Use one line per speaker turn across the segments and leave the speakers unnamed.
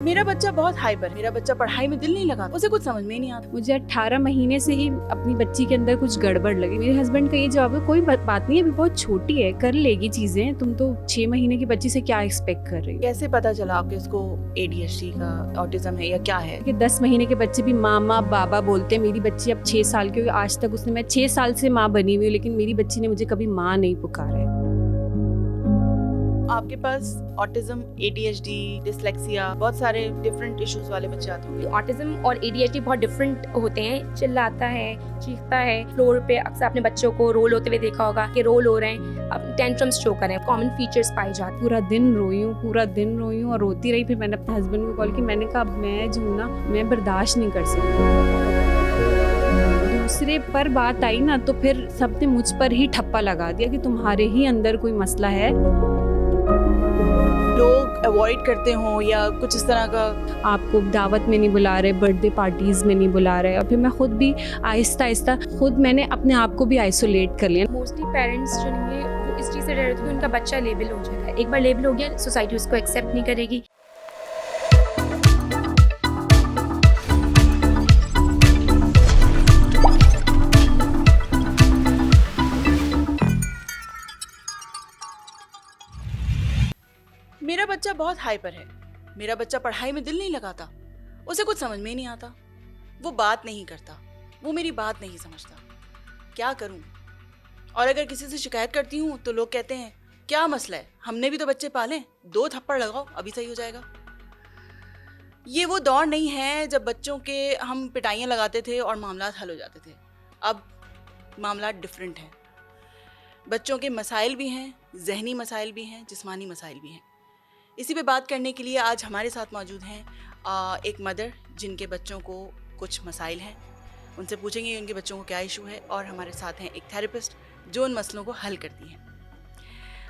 मेरा बच्चा बहुत हाइपर है, मेरा बच्चा पढ़ाई में दिल नहीं लगाता, उसे कुछ समझ में ही नहीं आता।
मुझे 18 महीने से ही अपनी बच्ची के अंदर कुछ गड़बड़ लगी। मेरे हस्बैंड का ये जवाब है, कोई बात नहीं, अभी बहुत छोटी है, कर लेगी चीजें, तुम तो 6 महीने की बच्ची से क्या एक्सपेक्ट कर रही हो।
कैसे पता चला आपके इसको ADHD का ऑटिज्म है या क्या है?
कि 10 महीने के बच्चे भी मामा बाबा बोलते हैं। मेरी बच्ची अब 6 साल की हुई, आज तक उसने, मैं 6 साल से माँ बनी हुई हूँ, लेकिन मेरी बच्ची ने मुझे कभी माँ नहीं पुकारा है।
आपके पास ऑटिज्म, ADHD, डिसलेक्सिया, बहुत सारे डिफरेंट इश्यूज वाले बच्चे आते होंगे।
ऑटिज्म और ADHD बहुत डिफरेंट होते हैं। चिल्लाता है, चीखता है, फ्लोर पे अक्सर आपने बच्चों को रोल होते हुए देखा होगा कि रोल हो रहे हैं, अब टेंट्रम्स शो कर रहे हैं, कॉमन फीचर्स पाए जाते हैं।
पूरा दिन रोई हूँ और रोती रही। फिर मैंने अपने हस्बैंड को कॉल की, मैंने कहा मैं जो हूँ ना, मैं बर्दाश्त नहीं कर सकती। दूसरे पर बात आई ना तो फिर सबने मुझ पर ही ठप्पा लगा दिया कि तुम्हारे ही अंदर कोई मसला है।
लोग अवॉइड करते हो या कुछ इस तरह का?
आपको दावत में नहीं बुला रहे, बर्थडे पार्टीज में नहीं बुला रहे, और फिर मैं खुद भी आहिस्ता आहिस्ता खुद मैंने अपने आप को भी आइसोलेट कर लिया।
मोस्टली पेरेंट्स जो नहीं है वो इस चीज़ से डर रहे थे कि उनका बच्चा लेबल हो जाएगा। एक बार लेबल हो गया, सोसाइटी उसको एक्सेप्ट नहीं करेगी।
मेरा बच्चा बहुत हाइपर है, मेरा बच्चा पढ़ाई में दिल नहीं लगाता, उसे कुछ समझ में ही नहीं आता, वो बात नहीं करता, वो मेरी बात नहीं समझता, क्या करूं? और अगर किसी से शिकायत करती हूँ तो लोग कहते हैं क्या मसला है, हमने भी तो बच्चे पाले, 2 थप्पड़ लगाओ अभी सही हो जाएगा। ये वो दौर नहीं है जब बच्चों के हम पिटाइयाँ लगाते थे और मामला हल हो जाते थे। अब मामला डिफरेंट है। बच्चों के मसाइल भी हैं, जहनी मसाइल भी हैं, जिस्मानी मसाइल भी हैं। इसी पे बात करने के लिए आज हमारे साथ मौजूद हैं एक मदर जिनके बच्चों को कुछ मसाइल हैं। उनसे पूछेंगे उनके बच्चों को क्या इशू है, और हमारे साथ हैं एक थेरेपिस्ट जो उन मसलों को हल करती हैं।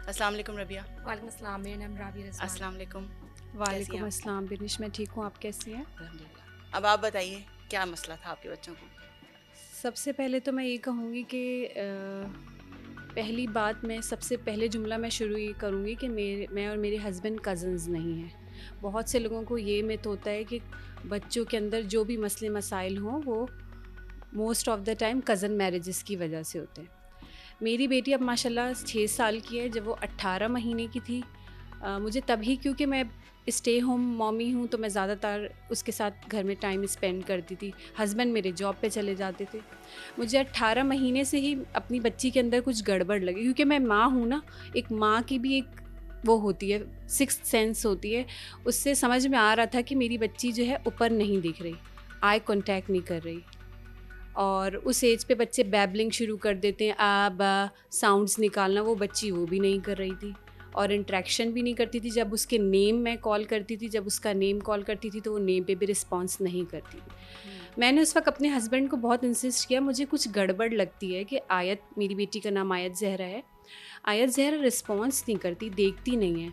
अस्सलाम वालेकुम रबिया।
वालेकुम अस्सलाम, मेरा नाम राबिया रज़वान।
अस्सलाम वालेकुम।
वालेकुम अस्सलाम बिनिश, मैं ठीक हूँ, आप कैसी हैं?
अल्हम्दुलिल्लाह। अब आप बताइए क्या मसला था आपके बच्चों को?
सबसे पहले तो मैं ये कहूँगी कि पहली बात, मैं सबसे पहले जुमला मैं शुरू ये करूँगी कि मैं और मेरे हस्बैंड कज़न्स नहीं हैं। बहुत से लोगों को ये मिथ होता है कि बच्चों के अंदर जो भी मसले मसाइल हों वो most of the time cousin marriages की वजह से होते हैं। मेरी बेटी अब माशाल्लाह 6 साल की है। जब वो 18 महीने की थी, मुझे तभी, क्योंकि मैं स्टे होम मॉमी हूँ, तो मैं ज़्यादातर उसके साथ घर में टाइम स्पेंड करती थी। हस्बैंड मेरे जॉब पे चले जाते थे। मुझे 18 महीने से ही अपनी बच्ची के अंदर कुछ गड़बड़ लगी, क्योंकि मैं माँ हूँ ना, एक माँ की भी एक वो होती है, सिक्स्थ सेंस होती है। उससे समझ में आ रहा था कि मेरी बच्ची जो है ऊपर नहीं दिख रही, आई कॉन्टैक्ट नहीं कर रही। और उस एज पे बच्चे बैबलिंग शुरू कर देते हैं, आ बा साउंड्स निकालना, वो बच्ची वो भी नहीं कर रही थी। और इंट्रैक्शन भी नहीं करती थी। जब उसके नेम मैं कॉल करती थी, जब उसका नेम कॉल करती थी, तो वो नेम पे भी रिस्पॉन्स नहीं करती थी। मैंने उस वक्त अपने हस्बैंड को बहुत इंसिस्ट किया, मुझे कुछ गड़बड़ लगती है कि आयत, मेरी बेटी का नाम आयत जहरा है, आयत जहरा रिस्पॉन्स नहीं करती, देखती नहीं है।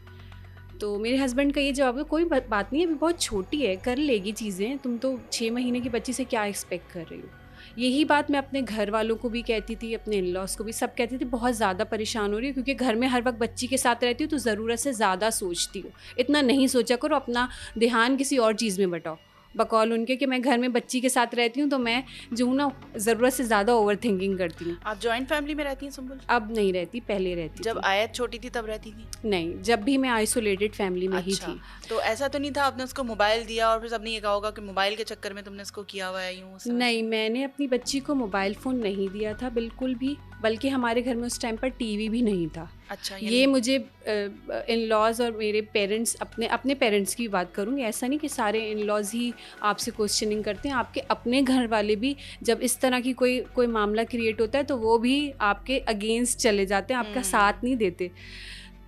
तो मेरे हस्बैंड का ये जवाब है, कोई बात नहीं, अभी बहुत छोटी है, कर लेगी चीज़ें, तुम तो 6 महीने की बच्ची से क्या एक्सपेक्ट कर रही हो। यही बात मैं अपने घर वालों को भी कहती थी, अपने इन-लॉज़ को भी, सब कहती थी बहुत ज़्यादा परेशान हो रही है, क्योंकि घर में हर वक्त बच्ची के साथ रहती हो तो ज़रूरत से ज़्यादा सोचती हो। इतना नहीं सोचा करो, अपना ध्यान किसी और चीज़ में बटाओ। बकौल उनके कि मैं घर में बच्ची के साथ रहती हूँ तो मैं जो हूँ ना, ज़रूरत से ज़्यादा ओवर थिंकिंग करती हूँ।
आप जॉइंट फैमिली में रहती हैं सुंबुल?
अब नहीं रहती, पहले रहती
जब
थी।
आयत छोटी थी तब रहती थी?
नहीं, जब भी मैं आइसोलेटेड फैमिली में ही
अच्छा,
थी।
तो ऐसा तो नहीं था आपने उसको मोबाइल दिया और फिर सबने ये कहा होगा कि मोबाइल के चक्कर में तुमने इसको किया हुआ है यूँ?
नहीं, मैंने अपनी बच्ची को मोबाइल फ़ोन नहीं दिया था बिल्कुल भी, बल्कि हमारे घर में उस टाइम पर टीवी भी नहीं था।
अच्छा,
ये मुझे इन-लॉज़ और मेरे पेरेंट्स, अपने पेरेंट्स की बात करूँगी, ऐसा नहीं कि सारे इन-लॉज़ ही आपसे क्वेश्चनिंग करते हैं। आपके अपने घर वाले भी जब इस तरह की कोई मामला क्रिएट होता है तो वो भी आपके अगेंस्ट चले जाते हैं, आपका साथ नहीं देते।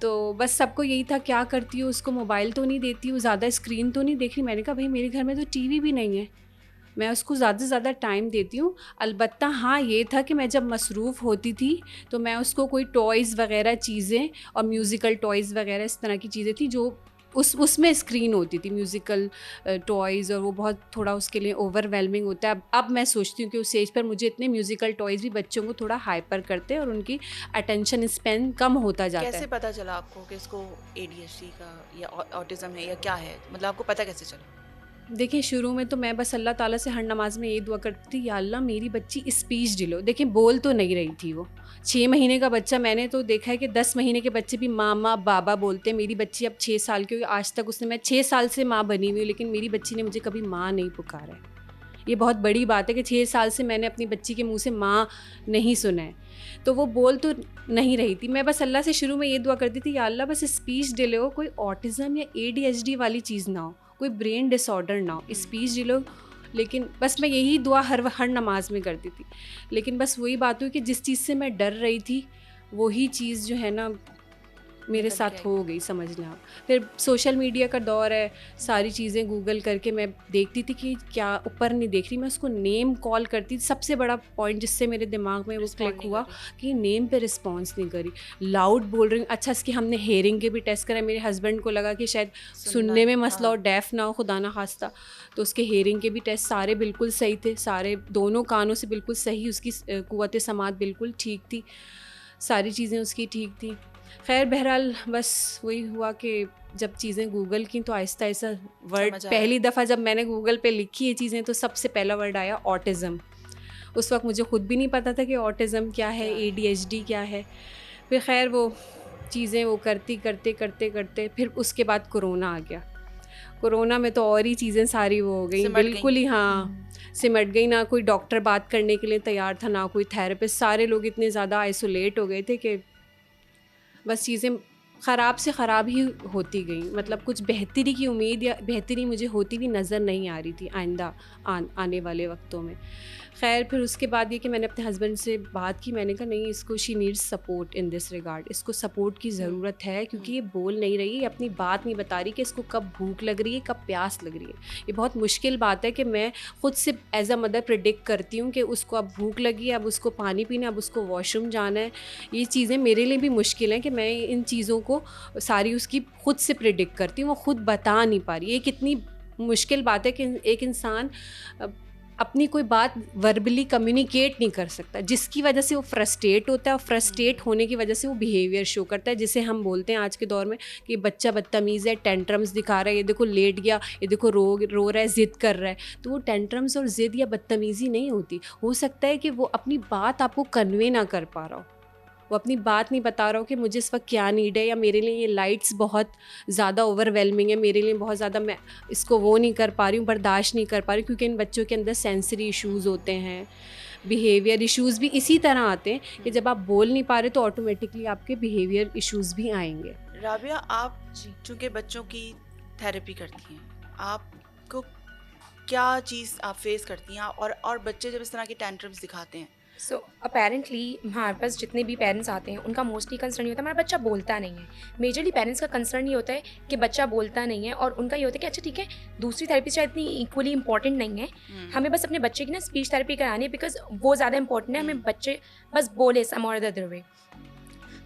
तो बस सबको यही था, क्या करती हो, उसको मोबाइल तो नहीं देती हो, ज़्यादा स्क्रीन तो नहीं देख रही। मैंने कहा भाई मेरे घर में तो टीवी भी नहीं है, मैं उसको ज़्यादा से ज़्यादा टाइम देती हूँ। अलबत्ता हाँ, ये था कि मैं जब मसरूफ़ होती थी तो मैं उसको कोई टॉयज़ वग़ैरह चीज़ें और म्यूज़िकल टॉयज़ वग़ैरह इस तरह की चीज़ें थी जो उसमें स्क्रीन होती थी म्यूज़िकल टॉयज़, और वो बहुत थोड़ा उसके लिए ओवरवेलमिंग होता है। अब मैं सोचती हूँ कि उस एज पर मुझे इतने म्यूज़िकल टॉयज़ भी बच्चों को थोड़ा हाइपर करते हैं और उनकी अटेंशन स्पैन कम होता जाता
कैसे
है।
पता चला आपको कि इसको ADHD का या ऑटिज्म है या क्या है, मतलब आपको पता कैसे चला?
देखिए, शुरू में तो मैं बस अल्लाह ताला से हर नमाज में ये दुआ करती थी, या अल्लाह मेरी बच्ची स्पीच डिलो। देखिए, बोल तो नहीं रही थी वो, 6 महीने का बच्चा, मैंने तो देखा है कि 10 महीने के बच्चे भी मामा बाबा बोलते हैं। मेरी बच्ची अब 6 साल की हुई, आज तक उसने, मैं 6 साल से माँ बनी हुई हूँ, लेकिन मेरी बच्ची ने मुझे कभी माँ नहीं पुकारा है। ये बहुत बड़ी बात है कि 6 साल से मैंने अपनी बच्ची के मुंह से माँ नहीं सुना है। तो वो बोल तो नहीं रही थी। मैं बस अल्लाह से शुरू में ये दुआ करती थी, या अल्लाह बस स्पीच डिले हो, कोई ऑटिज़म या ADHD वाली चीज़ ना हो, कोई ब्रेन डिसऑर्डर ना हो, स्पीच डिले हो। लेकिन बस मैं यही दुआ हर नमाज में करती थी। लेकिन बस वही बात हुई कि जिस चीज़ से मैं डर रही थी, वही चीज़ जो है ना मेरे
निकल
साथ
के आई।
हो गई, समझ लें आप। फिर सोशल मीडिया का दौर है, सारी चीज़ें गूगल करके मैं देखती थी कि क्या ऊपर नहीं देख रही, मैं उसको नेम कॉल करती थी। सबसे बड़ा पॉइंट जिससे मेरे दिमाग में वो
Respond
क्लिक
नहीं
हुआ
कर रही।
कि नेम पे रिस्पॉन्स नहीं करी, लाउड बोल रही हूँ। अच्छा, इसकी हमने हेयरिंग के भी टेस्ट कराए, मेरे हस्बैंड को लगा कि शायद सुनने में मसला हो,
हाँ।
डेफ ना हो, खुदा ना खास्ता। तो उसके हेयरिंग के भी टेस्ट सारे बिल्कुल सही थे, सारे दोनों कानों से बिल्कुल सही, उसकी कुव्वत समात बिल्कुल ठीक थी, सारी चीज़ें उसकी ठीक थी। खैर बहरहाल बस वही हुआ कि जब चीज़ें गूगल की तो आहिस्ता आहिस्ता वर्ड,
समझ आया।
पहली दफ़ा जब मैंने गूगल पे लिखी ये चीज़ें तो सबसे पहला वर्ड आया ऑटिज़म। उस वक्त मुझे खुद भी नहीं पता था कि ऑटिज़म क्या है,
क्या है?
ADHD क्या है। फिर खैर वो चीज़ें वो करते फिर उसके बाद कोरोना आ गया। कोरोना में तो और ही चीज़ें सारी वो हो गई,
सिमट गई।
बिल्कुल ही, हाँ, सिमट गई। ना कोई डॉक्टर बात करने के लिए तैयार था, ना कोई थेरेपिस्ट। सारे लोग इतने ज़्यादा आइसोलेट हो गए थे कि बस चीज़ें ख़राब से ख़राब ही होती गई। मतलब कुछ बेहतरी की उम्मीद या बेहतरी मुझे होती हुई नज़र नहीं आ रही थी आइंदा आने वाले वक्तों में। खैर फिर उसके बाद ये कि मैंने अपने हस्बैंड से बात की, मैंने कहा नहीं, इसको she needs support in this regard, इसको सपोर्ट की ज़रूरत है, क्योंकि ये बोल नहीं रही, ये अपनी बात नहीं बता रही कि इसको कब भूख लग रही है, कब प्यास लग रही है। ये बहुत मुश्किल बात है कि मैं ख़ुद से एज अ मदर प्रिडिक्ट करती हूँ कि उसको अब भूख लगी है, अब उसको पानी पीना है, अब उसको वॉशरूम जाना है। ये चीज़ें मेरे लिए भी मुश्किल हैं कि मैं इन चीज़ों को सारी उसकी खुद से प्रिडिक्ट करती हूँ, वो खुद बता नहीं पा रही। ये कितनी मुश्किल बात है कि एक इंसान अपनी कोई बात वर्बली कम्युनिकेट नहीं कर सकता, जिसकी वजह से वो फ्रस्ट्रेट होता है, और फ्रस्ट्रेट होने की वजह से वो बिहेवियर शो करता है, जिसे हम बोलते हैं आज के दौर में कि बच्चा बदतमीज़ है, टेंट्रम्स दिखा रहा है, ये देखो लेट गया, ये देखो रो रहा है, ज़िद कर रहा है। तो वो टेंट्रम्स और ज़िद या बदतमीज़ी नहीं होती, हो सकता है कि वो अपनी बात आपको कन्वे ना कर पा रहा हो, वो अपनी बात नहीं बता रहा हो कि मुझे इस वक्त क्या नीड है, या मेरे लिए ये लाइट्स बहुत ज़्यादा ओवरवेलमिंग है, मेरे लिए बहुत ज़्यादा, मैं इसको वो नहीं कर पा रही हूँ, बर्दाश्त नहीं कर पा रही, क्योंकि इन बच्चों के अंदर सेंसरी इश्यूज़ होते हैं, बिहेवियर इश्यूज़ भी इसी तरह आते हैं कि जब आप बोल नहीं पा रहे तो ऑटोमेटिकली आपके बिहेवियर इश्यूज़ भी आएंगे।
राबिया, आप चूँकि बच्चों की थेरेपी करती हैं, आपको क्या चीज़ आप फेस करती हैं, और बच्चे जब इस तरह के टेंट्रम्स दिखाते हैं?
सो अपेरेंटली हमारे पास जितने भी पेरेंट्स आते हैं उनका मोस्टली कंसर्न ये होता है हमारा बच्चा बोलता नहीं है। मेजरली पेरेंट्स का कंसर्न ये होता है कि बच्चा बोलता नहीं है, और उनका ये होता है कि अच्छा ठीक है, दूसरी थेरेपी शायद इतनी इक्वली इंपॉर्टेंट नहीं है, हमें बस अपने बच्चे की ना स्पीच थेरेपी करानी है, बिकॉज वो ज़्यादा इंपॉर्टेंट है, हमें बच्चे बस बोले सम और द अदर वे।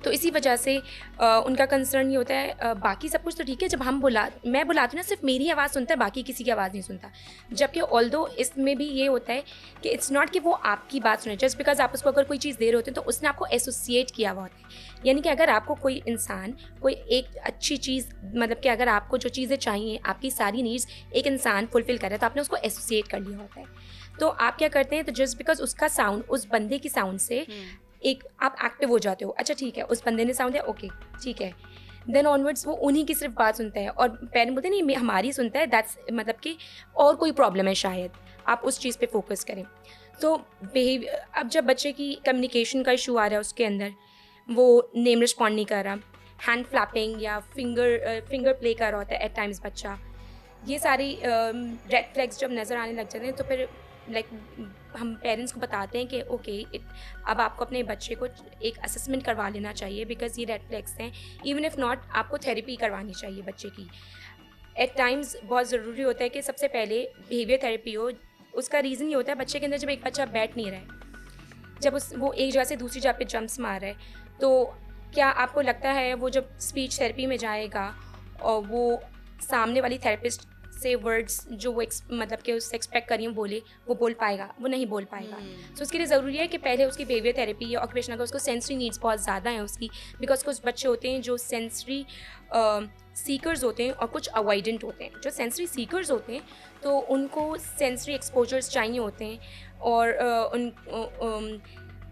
तो इसी वजह से उनका कंसर्न ये होता है। बाकी सब कुछ तो ठीक है, जब मैं बुलाती हूँ ना, सिर्फ मेरी आवाज़ सुनता है, बाकी किसी की आवाज़ नहीं सुनता। जबकि ऑल्दो इसमें भी ये होता है कि इट्स नॉट कि वो आपकी बात सुने, जस्ट बिकॉज आप उसको अगर कोई चीज़ दे रहे होते हैं तो उसने आपको एसोसिएट किया हुआ होता है। यानी कि अगर आपको कोई इंसान कोई एक अच्छी चीज़, मतलब कि अगर आपको जो चीज़ें चाहिए, आपकी सारी नीड्स एक इंसान फुलफिल कर रहा है, तो आपने उसको एसोसिएट कर लिया होता है। तो आप क्या करते हैं, तो जस्ट बिकॉज उसका साउंड, उस बंदे की साउंड से एक आप एक्टिव हो जाते हो। अच्छा ठीक है, उस बंदे ने साउंड है, ओके ठीक है, देन ऑनवर्ड्स वो उन्हीं की सिर्फ बात सुनता है, और पेरेंट बोलते नहीं हमारी सुनता है, दैट्स मतलब कि और कोई प्रॉब्लम है शायद, आप उस चीज़ पे फोकस करें। तो बिहेवियर, अब जब बच्चे की कम्युनिकेशन का इशू आ रहा है, उसके अंदर वो नेम रिस्पॉन्ड नहीं कर रहा, हैंड फ्लैपिंग या फिंगर प्ले कर रहा होता है एट टाइम्स बच्चा, ये सारी रेड फ्लैग्स जब नज़र आने लग जाते हैं, तो फिर हम पेरेंट्स को बताते हैं कि ओके, अब आपको अपने बच्चे को एक असेसमेंट करवा लेना चाहिए, बिकॉज ये रेड फ्लैग्स हैं। इवन इफ़ नॉट, आपको थेरेपी करवानी चाहिए बच्चे की। एट टाइम्स बहुत ज़रूरी होता है कि सबसे पहले बिहेवियर थेरेपी हो। उसका रीज़न ये होता है, बच्चे के अंदर जब एक बच्चा बैठ नहीं रहा है, जब वो एक जगह से दूसरी जगह पे जंप्स मार रहा है, तो क्या आपको लगता है वो जब स्पीच थेरेपी में जाएगा और वो सामने वाली थेरेपिस्ट से वर्ड्स जो वो मतलब कि उससे एक्सपेक्ट करी बोले वो बोल पाएगा, वो नहीं बोल पाएगा। तो उसके लिए ज़रूरी है कि पहले उसकी बिहेवियर थेरेपी या ऑक्यूपेशनल, अगर उसको सेंसरी नीड्स बहुत ज़्यादा हैं उसकी, बिकॉज कुछ बच्चे होते हैं जो सेंसरी सीकर्स होते हैं और कुछ अवॉइडेंट होते हैं। जो सेंसरी सीकर्स होते हैं तो उनको सेंसरी एक्सपोजर्स चाहिए होते हैं और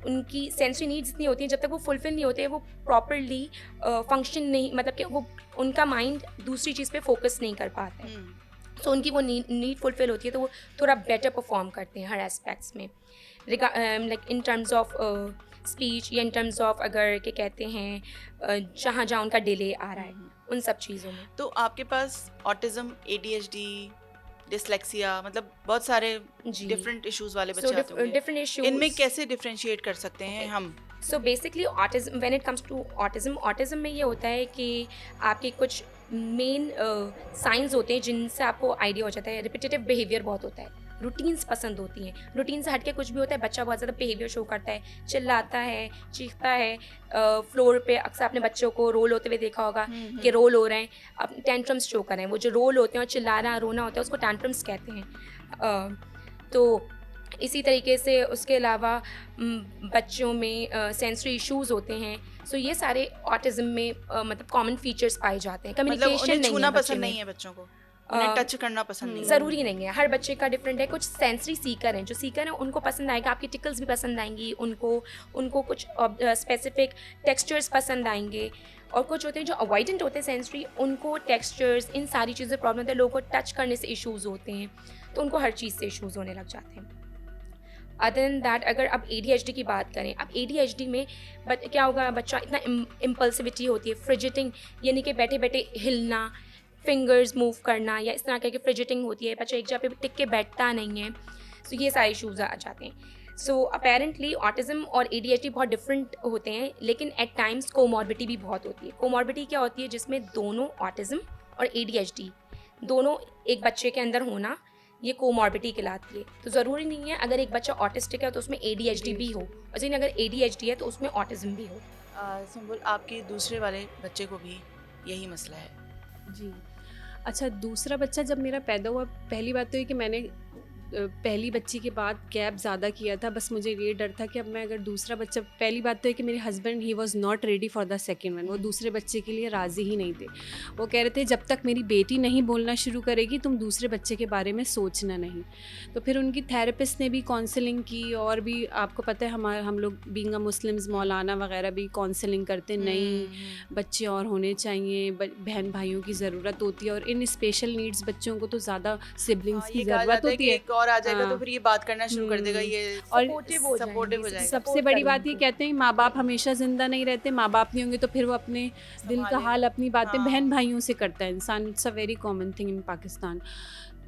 उनकी सेंसरी नीड्स इतनी होती हैं, जब तक वो फुलफिल नहीं होते वो प्रॉपरली फंक्शन नहीं, मतलब कि वो उनका माइंड दूसरी चीज़ पे फोकस नहीं कर पाता है। तो उनकी वो नीड फुलफिल होती है तो वो थोड़ा बेटर परफॉर्म करते हैं हर एस्पेक्ट्स में, like in terms of speech या इन टर्म्स ऑफ अगर क्या कहते हैं जहाँ जहाँ उनका डिले आ रहा है उन सब चीज़ों में।
तो आपके पास ऑटिज्म, ADHD, डिसलेक्सिया, मतलब बहुत सारे
जी
डिफरेंट इश्यूज वाले बच्चे आते होंगे।
डिफरेंट इश्यूज
इनमें कैसे डिफरेंशिएट कर सकते हैं हम?
So basically autism, when it comes to autism में ये होता है कि आपके कुछ मेन साइंस होते हैं जिनसे आपको आइडिया हो जाता है। रिपीटेटिव बिहेवियर बहुत होता है, रूटीन्स पसंद होती हैं, रूटीन से हटके कुछ भी होता है, बच्चा बहुत ज़्यादा बिहेवियर शो करता है, चिल्लाता है, चीखता है, फ्लोर पे अक्सर आपने बच्चों को रोल होते हुए देखा होगा कि रोल हो रहे हैं, अब टेंट्रम्स शो कर रहे हैं। वो जो रोल होते हैं और चिल्लाना रोना होता है उसको टेंट्रम्स कहते हैं। तो इसी तरीके से उसके अलावा बच्चों में सेंसरी इश्यूज होते हैं। सो ये सारे ऑटिज्म में मतलब कॉमन फीचर्स पाए जाते हैं।
मतलब
कम्युनिकेशन
उन्हें
नहीं
छूना
है बच्चे
पसंद
में,
नहीं है बच्चों को, उन्हें टच करना पसंद नहीं है।
ज़रूरी नहीं है, हर बच्चे का डिफरेंट है। कुछ सेंसरी सीकर हैं, जो सीकर हैं उनको पसंद आएगा, आपकी टिकल्स भी पसंद आएंगी उनको कुछ स्पेसिफिक टेक्सचर्स पसंद आएंगे। और कुछ होते हैं जो अवॉइडेंट होते हैं सेंसरी, उनको टेक्सचर्स इन सारी चीज़ें प्रॉब्लम होता है। लोगों को टच करने से इश्यूज़ होते हैं तो उनको हर चीज़ से इश्यूज़ होने लग जाते हैं। अदर देन दैट अगर अब ADHD की बात करें, अब ADHD में क्या होगा, बच्चा इतना इम्पल्सिविटी होती है, फ्रिजिटिंग यानी कि बैठे बैठे हिलना, फिंगर्स मूव करना या इस तरह की फ्रिजिटिंग होती है, बच्चा एक जगह पे टिक के बैठता नहीं है। सो ये सारे इशूज़ आ जाते हैं। सो अपेरेंटली ऑटिज्म और ADHD बहुत डिफरेंट होते हैं, लेकिन एट टाइम्स कोमॉर्बिडिटी भी बहुत होती है। कोमॉर्बिडिटी क्या होती है, जिसमें दोनों ऑटिज्म और ADHD दोनों एक बच्चे के अंदर होना, ये कोमॉर्बिडिटी कहलाती है। तो ज़रूरी नहीं है अगर एक बच्चा ऑटिस्टिक है तो उसमें ADHD भी हो, और लेकिन अगर ADHD है तो उसमें ऑटिज्म भी हो।
सुंबुल, आपके दूसरे वाले बच्चे को भी यही मसला है?
जी। अच्छा, दूसरा बच्चा जब मेरा पैदा हुआ, पहली बात तो ये कि मैंने पहली बच्ची के बाद गैप ज़्यादा किया था। बस मुझे ये डर था कि अब मैं अगर दूसरा बच्चा, पहली बात तो है कि मेरे husband he was not ready for the second one. वो दूसरे बच्चे के लिए राज़ी ही नहीं थे। वो कह रहे थे जब तक मेरी बेटी नहीं बोलना शुरू करेगी तुम दूसरे बच्चे के बारे में सोचना नहीं। तो फिर उनकी थेरेपिस्ट ने भी काउंसलिंग की, और भी आपको पता है हम लोग बीइंग अ मुस्लिम्स, मौलाना वगैरह भी काउंसलिंग करते, नहीं बच्चे और होने चाहिए, बहन भाइयों की ज़रूरत होती है, और इन स्पेशल नीड्स बच्चों को तो ज़्यादा सिबलिंग्स की ज़रूरत होती है।
और आ जाएगा तो फिर ये बात करना शुरू कर देगा, ये
और
सपोर्टिव हो जाएगा।
सबसे बड़ी बात ये कहते हैं माँ बाप हमेशा जिंदा नहीं रहते, माँ बाप नहीं होंगे तो फिर वो अपने दिल का हाल, अपनी बातें बहन भाइयों से करता है इंसान। It's a very common thing in Pakistan.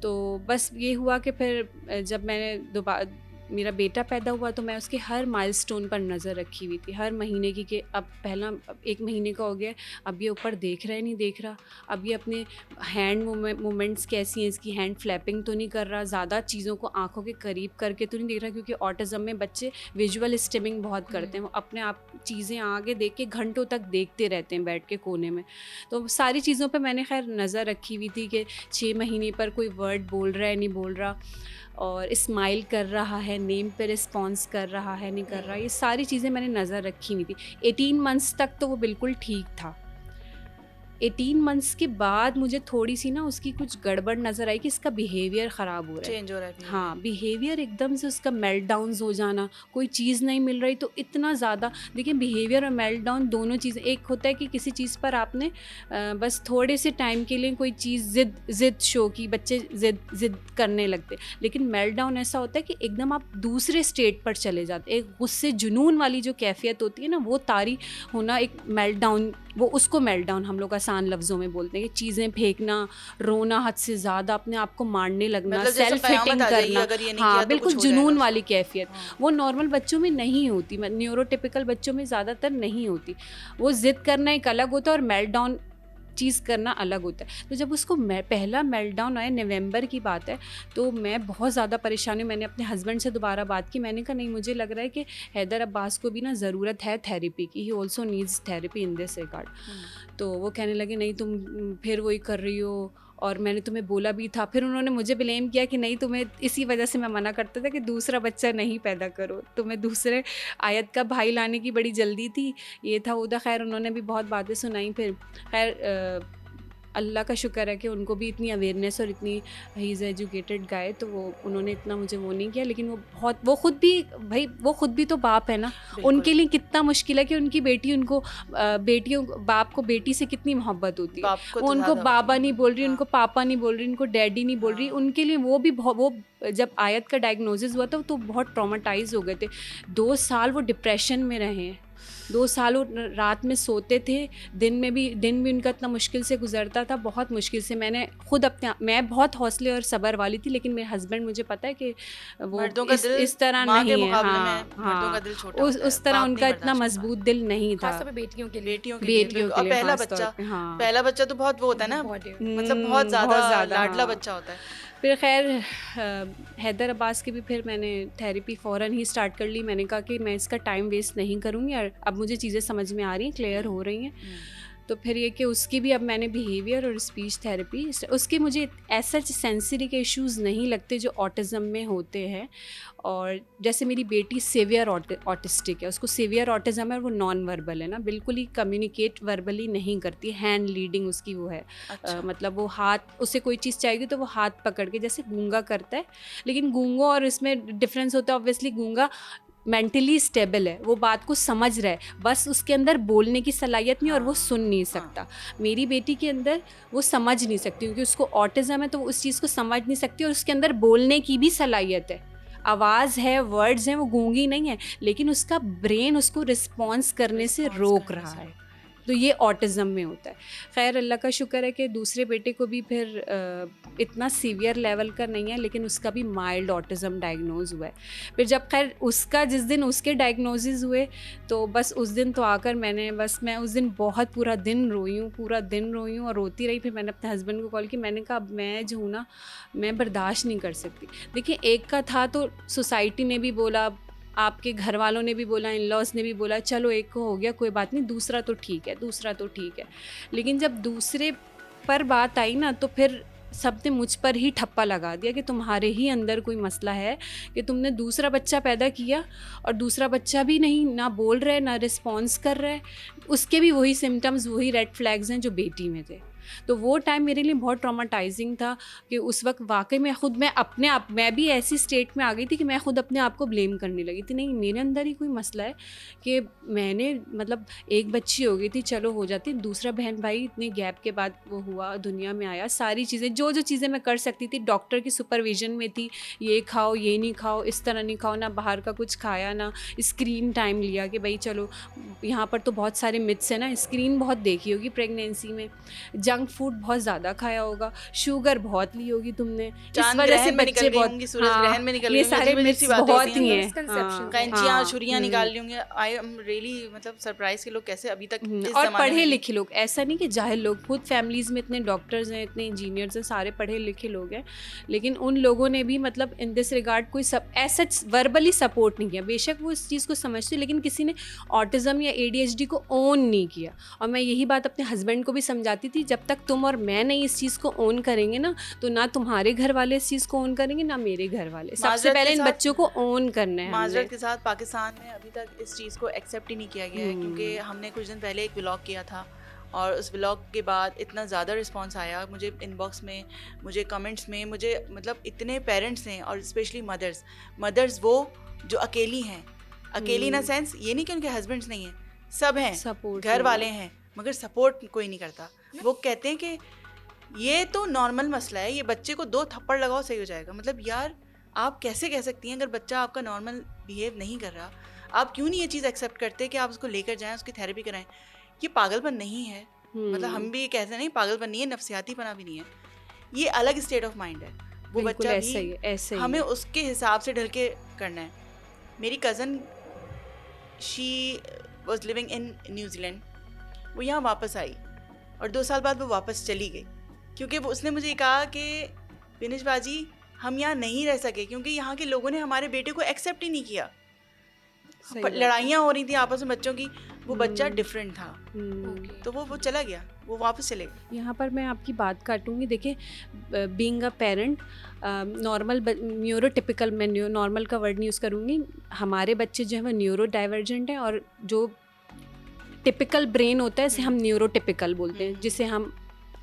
तो बस ये हुआ कि फिर जब मैंने दोबारा मेरा बेटा पैदा हुआ तो मैं उसके हर माइलस्टोन पर नज़र रखी हुई थी, हर महीने की, कि अब पहला 1 महीने का हो गया, अब ये ऊपर देख रहा है नहीं देख रहा, अब ये अपने हैंड मूवमेंट्स कैसी हैं, इसकी हैंड फ्लैपिंग तो नहीं कर रहा, ज़्यादा चीज़ों को आंखों के करीब करके तो नहीं देख रहा, क्योंकि ऑटिज़म में बच्चे विजुअल स्टिमिंग बहुत करते हैं। वो अपने आप चीज़ें आगे देख के घंटों तक देखते रहते हैं बैठ के कोने में। तो सारी चीज़ों पर मैंने खैर नज़र रखी हुई थी कि 6 महीने पर कोई वर्ड बोल रहा है नहीं बोल रहा, और स्माइल कर रहा है, नेम पे रिस्पॉन्स कर रहा है नहीं कर रहा, ये सारी चीज़ें मैंने नज़र रखी हुई थी। 18 मंथ्स तक तो वो बिल्कुल ठीक था। 18 मंथ्स के बाद मुझे थोड़ी सी ना उसकी कुछ गड़बड़ नज़र आई कि इसका बिहेवियर ख़राब हो रहा है,
चेंज हो रहा है।
हाँ, बिहेवियर एकदम से उसका मेल्टडाउन्स हो जाना, कोई चीज़ नहीं मिल रही तो इतना ज़्यादा। देखिए, बिहेवियर और मेल्टडाउन दोनों चीज़ें, एक होता है कि किसी चीज़ पर आपने बस थोड़े से टाइम के लिए कोई चीज़ ज़िद शो की, बच्चे ज़िद करने लगते, लेकिन मेल्टडाउन ऐसा होता है कि एकदम आप दूसरे स्टेट पर चले जाते। एक गुस्से जुनून वाली जो कैफियत होती है ना, वो तारी होना एक मेल्टडाउन, वो उसको मेल्टडाउन हम लोग आसान लफ्ज़ों में बोलते हैं कि चीज़ें फेंकना, रोना हद से ज़्यादा, अपने आप को मारने लगना,
मतलब
सेल्फ हिटिंग करना, हाँ बिल्कुल जुनून वाली कैफियत। वो नॉर्मल बच्चों में नहीं होती, न्यूरोटिपिकल बच्चों में ज़्यादातर नहीं होती। वो ज़िद करना एक अलग होता है और मेल्टडाउन चीज़ करना अलग होता है। तो जब उसको पहला मेल्टडाउन आया, नवंबर की बात है, तो मैं बहुत ज़्यादा परेशान हुई। मैंने अपने हस्बैंड से दोबारा बात की, मैंने कहा नहीं, मुझे लग रहा है कि हैदर अब्बास को भी ना ज़रूरत है थेरेपी की, he also needs therapy in this regard. तो वो कहने लगे नहीं तुम फिर वही कर रही हो, और मैंने तुम्हें बोला भी था। फिर उन्होंने मुझे ब्लेम किया कि नहीं, तुम्हें इसी वजह से मैं मना करता था कि दूसरा बच्चा नहीं पैदा करो, तुम्हें दूसरे आयत का भाई लाने की बड़ी जल्दी थी, ये था उदा। खैर उन्होंने भी बहुत बातें सुनाई। फिर खैर अल्लाह का शुक्र है कि उनको भी इतनी अवेयरनेस और इतनी, ही इज़ एजुकेटेड गाय, तो वो उन्होंने इतना मुझे वो नहीं किया। लेकिन वो खुद भी भाई, वो खुद भी तो बाप है ना, उनके लिए कितना मुश्किल है कि उनकी बेटी उनको बेटियों बाप को बेटी से कितनी मोहब्बत होती है, वो उनको बाबा नहीं बोल रही, उनको पापा नहीं बोल रही, उनको डैडी नहीं बोल रही। उनके लिए वो भी वो जब आयत का डायग्नोसिस हुआ था तो बहुत ट्रॉमाटाइज हो गए थे। 2 साल वो डिप्रेशन में रहे हैं, 2 साल वो रात में सोते थे, दिन भी उनका इतना मुश्किल से गुजरता था, बहुत मुश्किल से। मैंने खुद मैं बहुत हौसले और सब्र वाली थी, लेकिन मेरे हस्बैंड मुझे पता है कि वो इस तरह नहीं है। हाँ, उस तरह उनका इतना मजबूत दिल नहीं था,
बेटियों के लिए।
और पहला बच्चा तो बहुत वो होता है ना, मतलब बहुत ज़्यादा लाडला बच्चा होता है।
फिर खैर हैदर अब्बास की भी फिर मैंने थेरेपी फ़ौरन ही स्टार्ट कर ली। मैंने कहा कि मैं इसका टाइम वेस्ट नहीं करूँगी, और अब मुझे चीज़ें समझ में आ रही हैं, क्लियर हो रही हैं। तो फिर ये कि उसकी भी अब मैंने बिहेवियर और स्पीच थेरेपी, उसके मुझे ऐसा सेंसरी के इश्यूज़ नहीं लगते जो ऑटिज़म में होते हैं। और जैसे मेरी बेटी सेवियर ऑटिस्टिक है, उसको सेवियर ऑटिज़म है, वो नॉन वर्बल है ना, बिल्कुल ही कम्युनिकेट वर्बली नहीं करती, हैंड लीडिंग उसकी वो है। अच्छा। मतलब वो हाथ, उसे कोई चीज़ चाहिए तो वो हाथ पकड़ के, जैसे गूंगा करता है, लेकिन गूंगा और इसमें डिफरेंस होता है। ऑब्वियसली गूंगा मेंटली स्टेबल है, वो बात को समझ रहा है, बस उसके अंदर बोलने की सलाहियत नहीं और वो सुन नहीं सकता। मेरी बेटी के अंदर वो समझ नहीं सकती, क्योंकि उसको ऑटिज़म है, तो वो उस चीज़ को समझ नहीं सकती, और उसके अंदर बोलने की भी सलाहियत है, आवाज़ है, वर्ड्स हैं, वो गूंगी नहीं है, लेकिन उसका ब्रेन उसको रिस्पॉन्स करने से रोक रहा है। तो ये ऑटिज़म में होता है। खैर अल्लाह का शुक्र है कि दूसरे बेटे को भी फिर इतना सीवियर लेवल का नहीं है, लेकिन उसका भी माइल्ड ऑटिज़म डायग्नोज हुआ है। फिर जब खैर उसका, जिस दिन उसके डायग्नोसिस हुए, तो बस उस दिन तो आकर मैं उस दिन बहुत पूरा दिन रोई हूँ और रोती रही। फिर मैंने अपने हस्बैंड को कॉल की, मैंने कहा अब मैं जो हूँ ना, मैं बर्दाश्त नहीं कर सकती। देखिए, एक का था तो सोसाइटी ने भी बोला, आपके घर वालों ने भी बोला, इन लॉज ने भी बोला, चलो एक को हो गया, कोई बात नहीं, दूसरा तो ठीक है। लेकिन जब दूसरे पर बात आई ना, तो फिर सबने मुझ पर ही ठप्पा लगा दिया कि तुम्हारे ही अंदर कोई मसला है, कि तुमने दूसरा बच्चा पैदा किया और दूसरा बच्चा भी नहीं, ना बोल रहा है, ना रिस्पॉन्स कर रहा है, उसके भी वही सिम्टम्स, वही रेड फ्लैग्स हैं जो बेटी में थे। तो वो टाइम मेरे लिए बहुत ट्रॉमाटाइजिंग था कि उस वक्त वाकई में मैं भी ऐसी स्टेट में आ गई थी कि मैं खुद अपने आप को ब्लेम करने लगी थी। नहीं, मेरे अंदर ही कोई मसला है कि मैंने, मतलब एक बच्ची हो गई थी, चलो हो जाती, दूसरा बहन भाई इतने गैप के बाद वो हुआ, दुनिया में आया, सारी चीज़ें जो चीज़ें मैं कर सकती थी, डॉक्टर की सुपरविजन में थी, ये खाओ, ये नहीं खाओ, इस तरह नहीं खाओ, ना बाहर का कुछ खाया, ना स्क्रीन टाइम लिया कि भाई चलो, यहाँ पर तो बहुत सारे मिथ्स हैं ना, स्क्रीन बहुत देखी होगी प्रेगनेंसी में, जंक फूड बहुत ज़्यादा खाया होगा, शुगर बहुत ली होगी तुमने, इस वजह से बच्चे बहुत, ये सारे मिथ्स बहुत ही हैं,
कैंचियां छुरियां निकाल ली होंगी। आई एम रियली मतलब सरप्राइज के लोग कैसे अभी तक,
और पढ़े लिखे लोग, ऐसा नहीं कि जाहिल लोग, खुद फैमिलीज़ में इतने डॉक्टर्स हैं, इतने इंजीनियर्स हैं, सारे पढ़े लिखे लोग हैं, लेकिन उन लोगों ने भी मतलब इन दिस रिगार्ड कोई ऐसा वर्बली सपोर्ट नहीं किया। बेशक वो इस चीज़ को समझते, लेकिन किसी ने ऑटिज़म या ADHD को ओन नहीं किया। और मैं यही बात अपने हस्बैंड को भी समझाती थी, जब तक तुम और मैं नहीं इस चीज़ को ओन करेंगे ना, तो ना तुम्हारे घर वाले इस चीज़ को ओन करेंगे, ना मेरे घर वाले। सबसे पहले इन बच्चों को ओन करना है।
माजरत के साथ पाकिस्तान में अभी तक इस चीज़ को एक्सेप्ट ही नहीं किया गया है, क्योंकि हमने कुछ दिन पहले एक व्लॉग किया था, और उस व्लॉग के बाद इतना ज़्यादा रिस्पांस आया मुझे इनबॉक्स में, मुझे कमेंट्स में, मुझे मतलब इतने पेरेंट्स हैं, और स्पेशली मदर्स वो जो अकेली हैं, अकेली ना सेंस ये नहीं कि उनके हस्बैंड्स नहीं हैं, सब हैं, घर वाले हैं, मगर सपोर्ट कोई नहीं करता। वो कहते हैं कि ये तो नॉर्मल मसला है, ये बच्चे को 2 थप्पड़ लगाओ सही हो जाएगा। मतलब यार, आप कैसे कह सकती हैं, अगर बच्चा आपका नॉर्मल बिहेव नहीं कर रहा, आप क्यों नहीं ये चीज़ एक्सेप्ट करते कि आप उसको लेकर जाएं, उसकी थेरेपी कराएं? ये पागलपन नहीं है, मतलब हम भी कहते नहीं पागलपन नहीं है, नफसियातीपना भी नहीं है, ये अलग स्टेट ऑफ माइंड है। वो बच्चा भी हमें उसके हिसाब से ढल के करना है। मेरी cousin, she was living in New Zealand, वो यहाँ वापस आई और 2 साल बाद वो वापस चली गई, क्योंकि वो उसने मुझे कहा कि विनिश बाजी हम यहाँ नहीं रह सके, क्योंकि यहाँ के लोगों ने हमारे बेटे को एक्सेप्ट ही नहीं किया। लड़ाइयाँ हो रही थी आपस में बच्चों की, वो बच्चा डिफरेंट था,
ओके।
तो वो चला गया, वो वापस चले गए।
यहाँ पर मैं आपकी बात काटूंगी। देखिए, being a parent, normal neurotypical, मैं नॉर्मल का वर्ड नहीं यूज़ करूँगी। हमारे बच्चे जो हैं वो न्यूरो डाइवर्जेंट हैं, और जो टिपिकल ब्रेन होता है इसे हम न्यूरोटिपिकल बोलते हैं, जिसे हम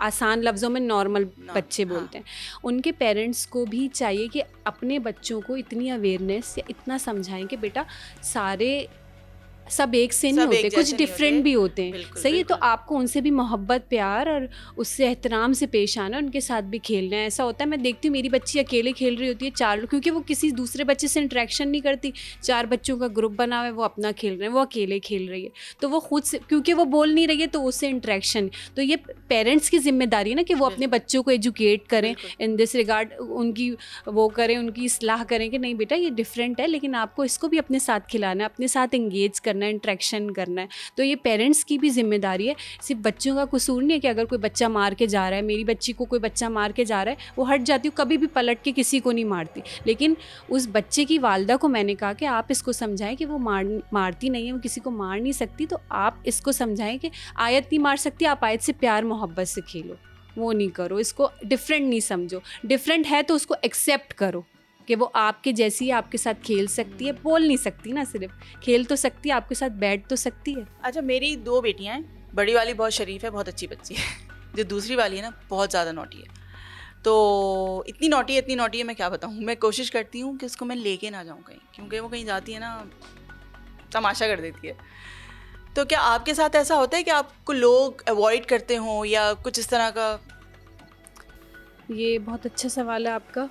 आसान लफ्ज़ों में नॉर्मल बच्चे बोलते हैं। उनके पेरेंट्स को भी चाहिए कि अपने बच्चों को इतनी अवेयरनेस या इतना समझाएं कि बेटा सारे सब एक से नहीं
सब एक
होते,
जैसे
कुछ
नहीं
डिफरेंट
होते।
भी होते हैं।
बिल्कुल,
सही है, तो
बिल्कुल।
आपको उनसे भी मोहब्बत, प्यार और उससे एहतराम से पेश आना, उनके साथ भी खेलना है। ऐसा होता है, मैं देखती हूँ मेरी बच्ची अकेले खेल रही होती है, 4 लोग, क्योंकि वो किसी दूसरे बच्चे से इंटरेक्शन नहीं करती। 4 बच्चों का ग्रुप बना हुआ है, वो अपना खेल रहे हैं, वो अकेले खेल रही है, तो वो खुद से, क्योंकि वो बोल नहीं रही है तो उससे इंटरेक्शन। तो ये पेरेंट्स की जिम्मेदारी है ना कि वो अपने बच्चों को एजुकेट करें इन दिस रिगार्ड, उनकी वो करें, उनकी इस्लाह करें कि नहीं बेटा ये डिफरेंट है, लेकिन आपको इसको भी अपने साथ खिलाना है, अपने साथ इंगेज करना है, इंटरेक्शन करना है। तो ये पेरेंट्स की भी जिम्मेदारी है, सिर्फ बच्चों का कसूर नहीं है कि अगर कोई बच्चा मार के जा रहा है, मेरी बच्ची को कोई बच्चा मार के जा रहा है, वो हट जाती हूँ, कभी भी पलट के किसी को नहीं मारती। लेकिन उस बच्चे की वालदा को मैंने कहा कि आप इसको समझाएं कि वो मारती नहीं है, वो किसी को मार नहीं सकती, तो आप इसको समझाएं कि आयत नहीं मार सकती, आप आयत से प्यार मोहब्बत से खेलो, वो नहीं करो, इसको डिफरेंट नहीं समझो। डिफरेंट है तो उसको एक्सेप्ट करो कि वो आपके जैसी है, आपके साथ खेल सकती है, बोल नहीं सकती ना, सिर्फ खेल तो सकती है, आपके साथ बैठ तो सकती है।
अच्छा, मेरी 2 बेटियां हैं, बड़ी वाली बहुत शरीफ है, बहुत अच्छी बच्ची है। जो दूसरी वाली है ना, बहुत ज़्यादा नॉटी है। तो इतनी नॉटी है, मैं क्या बताऊँ। मैं कोशिश करती हूँ कि उसको मैं लेके ना जाऊँ कहीं, क्योंकि वो कहीं जाती है ना तमाशा कर देती है। तो क्या आपके साथ ऐसा होता है कि आपको लोग अवॉइड करते हों या कुछ इस तरह का?
ये बहुत अच्छा सवाल है आपका।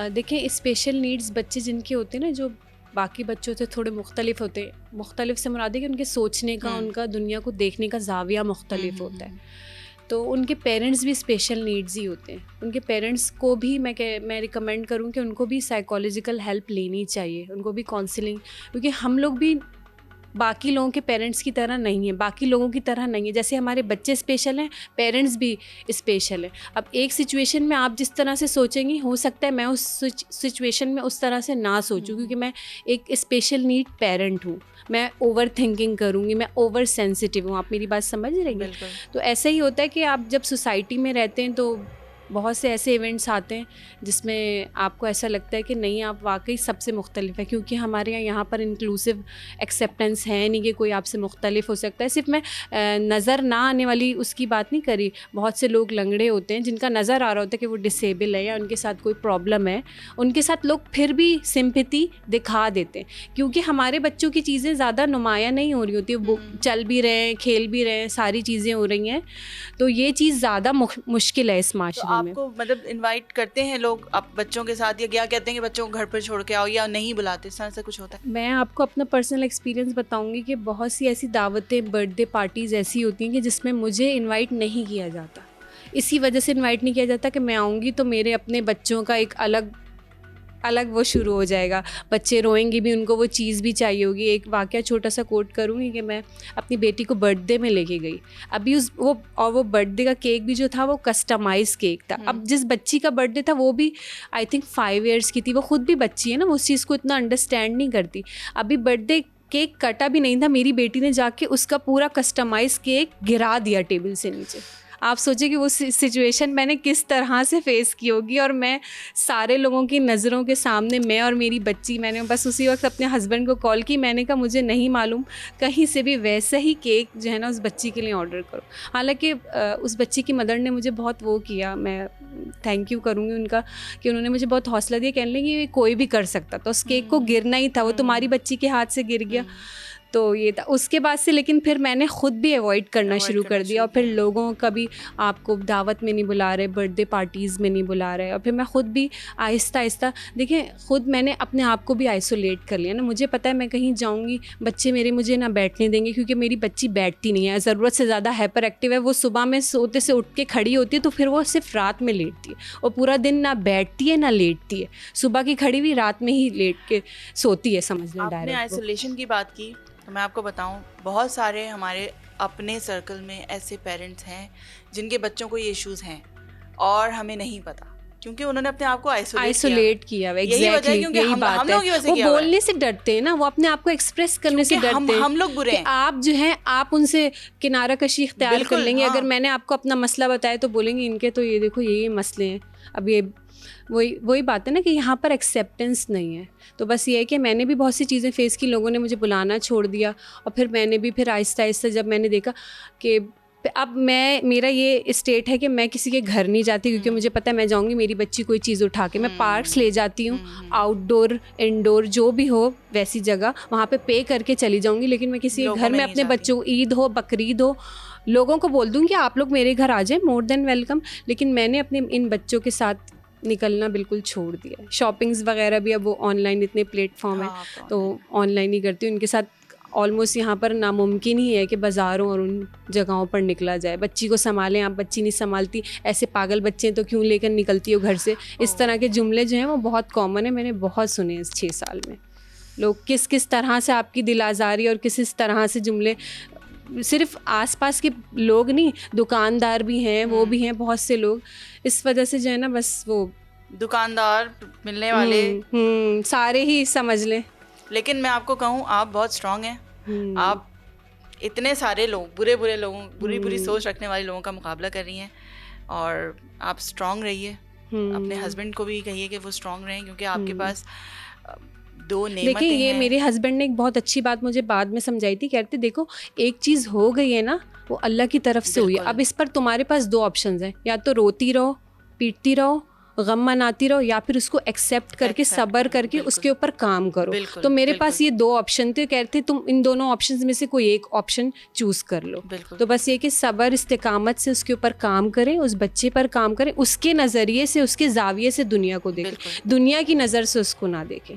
देखिए, स्पेशल नीड्स बच्चे जिनके होते हैं ना, जो बाकी बच्चों से थोड़े मुख्तलिफ होते हैं, मुख्तलिफ से मुराद है कि उनके सोचने का, उनका दुनिया को देखने का ज़ाविया मुख्तलिफ होता है, तो उनके पेरेंट्स भी स्पेशल नीड्स ही होते हैं। उनके पेरेंट्स को भी मैं रिकमेंड करूँ कि उनको भी साइकोलॉजिकल हेल्प लेनी चाहिए, उनको भी काउंसलिंग, क्योंकि हम लोग भी बाकी लोगों के पेरेंट्स की तरह नहीं है, बाकी लोगों की तरह नहीं है। जैसे हमारे बच्चे स्पेशल हैं, पेरेंट्स भी स्पेशल हैं। अब एक सिचुएशन में आप जिस तरह से सोचेंगी, हो सकता है मैं उस सिचुएशन में उस तरह से ना सोचूं, क्योंकि मैं एक स्पेशल नीड पेरेंट हूँ। मैं ओवर थिंकिंग करूँगी, मैं ओवर सेंसिटिव हूँ। आप मेरी बात समझ रही हैं?
बिल्कुल।
तो ऐसा ही होता है कि आप जब सोसाइटी में रहते हैं तो बहुत से ऐसे इवेंट्स आते हैं जिसमें आपको ऐसा लगता है कि नहीं, आप वाकई सबसे मुख्तलिफ है, क्योंकि हमारे यहाँ पर इंक्लूसिव एक्सेप्टेंस है नहीं कि कोई आपसे मुख्तलिफ हो सकता है। सिर्फ मैं नज़र ना आने वाली उसकी बात नहीं करी। बहुत से लोग लंगड़े होते हैं जिनका नज़र आ रहा होता है कि वो डिसेबल है या उनके साथ कोई प्रॉब्लम है, उनके साथ लोग फिर भी सिंपैथी दिखा देते हैं, क्योंकि हमारे बच्चों की चीज़ें ज़्यादा नुमाया नहीं हो रही होती, वो चल भी रहे हैं, खेल भी रहे हैं, सारी चीज़ें हो रही हैं, तो ये चीज़ ज़्यादा मुश्किल है इस माशरे में।
आपको मतलब इनवाइट करते हैं लोग आप बच्चों के साथ, या क्या कहते हैं कि बच्चों को घर पर छोड़ के आओ, या नहीं बुलाते, इस तरह से कुछ होता है?
मैं आपको अपना पर्सनल एक्सपीरियंस बताऊंगी कि बहुत सी ऐसी दावतें, बर्थडे पार्टीज़ ऐसी होती हैं कि जिसमें मुझे इनवाइट नहीं किया जाता। इसी वजह से इनवाइट नहीं किया जाता कि मैं आऊँगी तो मेरे अपने बच्चों का एक अलग वो शुरू हो जाएगा, बच्चे रोएंगे भी, उनको वो चीज़ भी चाहिए होगी। एक वाक़या छोटा सा कोट करूँगी कि मैं अपनी बेटी को बर्थडे में लेके गई, अभी वो बर्थडे का केक भी जो था वो कस्टमाइज़ केक था। अब जिस बच्ची का बर्थडे था वो भी आई थिंक 5 ईयर्स की थी, वो खुद भी बच्ची है ना, वो उस चीज़ को इतना अंडरस्टैंड नहीं करती। अभी बर्थडे केक कटा भी नहीं था, मेरी बेटी ने जाके उसका पूरा कस्टमाइज़ केक गिरा दिया टेबल से नीचे। आप सोचिए कि वो सिचुएशन मैंने किस तरह से फेस की होगी, और मैं सारे लोगों की नज़रों के सामने, मैं और मेरी बच्ची, मैंने बस उसी वक्त अपने हस्बैंड को कॉल की, मैंने कहा मुझे नहीं मालूम, कहीं से भी वैसा ही केक जो है ना उस बच्ची के लिए ऑर्डर करो। हालांकि उस बच्ची की मदर ने मुझे बहुत वो किया, मैं थैंक यू करूँगी उनका, कि उन्होंने मुझे बहुत हौसला दिया, कहने लगी ये कोई भी कर सकता था, उस केक को गिरना ही था, वो तुम्हारी बच्ची के हाथ से गिर गया। तो ये था उसके बाद से। लेकिन फिर मैंने ख़ुद भी अवॉइड करना शुरू कर दिया, और फिर लोगों का भी आपको दावत में नहीं बुला रहे, बर्थडे पार्टीज़ में नहीं बुला रहे, और फिर मैं ख़ुद भी आहिस्ता आहिस्ता, देखिए ख़ुद मैंने अपने आप को भी आइसोलेट कर लिया ना। मुझे पता है मैं कहीं जाऊँगी, बच्चे मेरे मुझे ना बैठने देंगे, क्योंकि मेरी बच्ची बैठती नहीं है, ज़रूरत से ज़्यादा हाइपर एक्टिव है। वो सुबह में सोते से उठ के खड़ी होती है, तो फिर वो सिर्फ रात में लेटती है, और पूरा दिन ना बैठती है ना लेटती है, सुबह की खड़ी हुई रात में ही लेट के सोती है, समझ लें
आपने
डायरेक्ट।
आइसोलेशन की बात की, तो मैं आपको बताऊं, बहुत सारे हमारे अपने सर्कल में ऐसे पेरेंट्स हैं जिनके बच्चों को ये इश्यूज़ हैं और हमें नहीं पता। क्योंकि उन्होंने अपने आप को
आइसोलेट किया हुआ,
यही वजह है,
एग्जैक्टली
क्योंकि
यही
हम
बात
लोग की
है।
वजह से
वो
किया हुआ है।
बोलने से डरते हैं ना, वो अपने आप को एक्सप्रेस करने से
क्योंकि
डरते हैं
हम लोग बुरे
कि
हैं।
आप जो हैं आप उनसे किनारा कशी इख्तियार कर
बिल्कुल,
लेंगे।
हाँ।
अगर मैंने आपको अपना मसला बताया तो बोलेंगे इनके तो ये देखो ये मसले हैं। अब ये वही बात है ना कि यहाँ पर एक्सेप्टेंस नहीं है। तो बस ये है कि मैंने भी बहुत सी चीज़ें फेस की, लोगों ने मुझे बुलाना छोड़ दिया, और फिर मैंने भी फिर आहिस्ता आहिस्ता जब मैंने देखा कि अब मेरा ये स्टेट है कि मैं किसी के घर नहीं जाती, क्योंकि मुझे पता है मैं जाऊंगी मेरी बच्ची कोई चीज़ उठा के, मैं पार्क्स ले जाती हूँ, आउटडोर इंडोर जो भी हो वैसी जगह वहाँ पे करके चली जाऊंगी, लेकिन मैं किसी के
लोगों
घर
में
में
नहीं
अपने
जाती।
बच्चों को, ईद हो बकरीद हो, लोगों को बोल दूँगी आप लोग मेरे घर आ जाएं, मोर देन वेलकम। लेकिन मैंने अपने इन बच्चों के साथ निकलना बिल्कुल छोड़ दिया है। शॉपिंग्स वगैरह भी अब वो ऑनलाइन इतने प्लेटफॉर्म
हाँ,
है तो ऑनलाइन ही करती हूँ। उनके साथ ऑलमोस्ट यहाँ पर नामुमकिन ही है कि बाज़ारों और उन जगहों पर निकला जाए। बच्ची को संभालें, आप बच्ची नहीं संभालती, ऐसे पागल बच्चे हैं तो क्यों लेकर निकलती हो घर से। इस तरह के जुमले जो हैं वो बहुत कॉमन है, मैंने बहुत सुने इस 6 साल में। लोग किस तरह से आपकी दिल आज़ारी और किस तरह से जुमले, सिर्फ आसपास के लोग नहीं, दुकानदार भी हैं, वो भी हैं बहुत से लोग। इस वजह से जो है ना बस वो
दुकानदार, मिलने वाले,
सारे ही समझ लें।
लेकिन मैं आपको कहूँ आप बहुत स्ट्रांग हैं। आप इतने सारे लोग, बुरे लोगों, बुरी सोच रखने वाले लोगों का मुकाबला कर रही हैं, और आप स्ट्रांग रहिए। अपने हस्बैंड को भी कहिए कि वो स्ट्रांग रहें, क्योंकि आपके पास 2 नेमतें हैं।
देखिए ये मेरे हस्बैंड ने एक बहुत अच्छी बात मुझे बाद में समझाई थी। कहते देखो एक चीज़ हो गई है ना, वो अल्लाह की तरफ से हुई है। अब इस पर तुम्हारे पास 2 ऑप्शंस हैं, या तो रोती रहो, पीटती रहो, गम मनाती रहो, या फिर उसको एक्सेप्ट करके सब्र करके उसके ऊपर काम करो। तो मेरे पास ये 2 ऑप्शन थे। कहते तुम इन दोनों ऑप्शंस में से कोई एक ऑप्शन चूज़ कर लो। तो बस ये कि सब्र इस्तिकामत से उसके ऊपर काम करें, उस बच्चे पर काम करें, उसके नज़रिए से, उसके जाविये से दुनिया को देखें, दुनिया की नज़र से उसको ना देखें।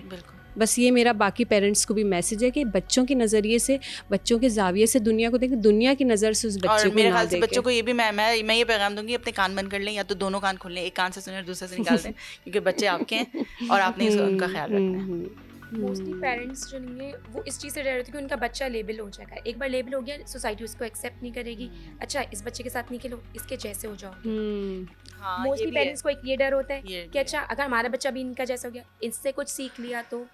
बस ये मेरा बाकी पेरेंट्स को भी मैसेज है कि बच्चों के नज़रिए से, बच्चों के जाविये से दुनिया को देखें, दुनिया की नज़र से उस बच्चे को ना देखें।
मेरे ख्याल से बच्चों को ये भी मैं ये पैगाम दूंगी, अपने कान बंद कर लें, या तो दोनों कान खोल लें, एक कान से सुने और दूसरे से निकाल दें, क्योंकि बच्चे आपके हैं और आपने उनका ख्याल रखना है।
मोस्टली पेरेंट्स जो नहीं है वो इस चीज़ से डर रहे थे कि उनका बच्चा लेबल हो जाएगा। एक बार लेबल हो गया, सोसाइटी उसको एक्सेप्ट नहीं करेगी। अच्छा इस बच्चे के साथ नहीं खेलो, इसके जैसे हो जाओ। मोस्टली पेरेंट्स को एक ये डर होता है कि अच्छा अगर हमारा बच्चा भी इनका जैसा हो गया, इससे कुछ सीख लिया तो।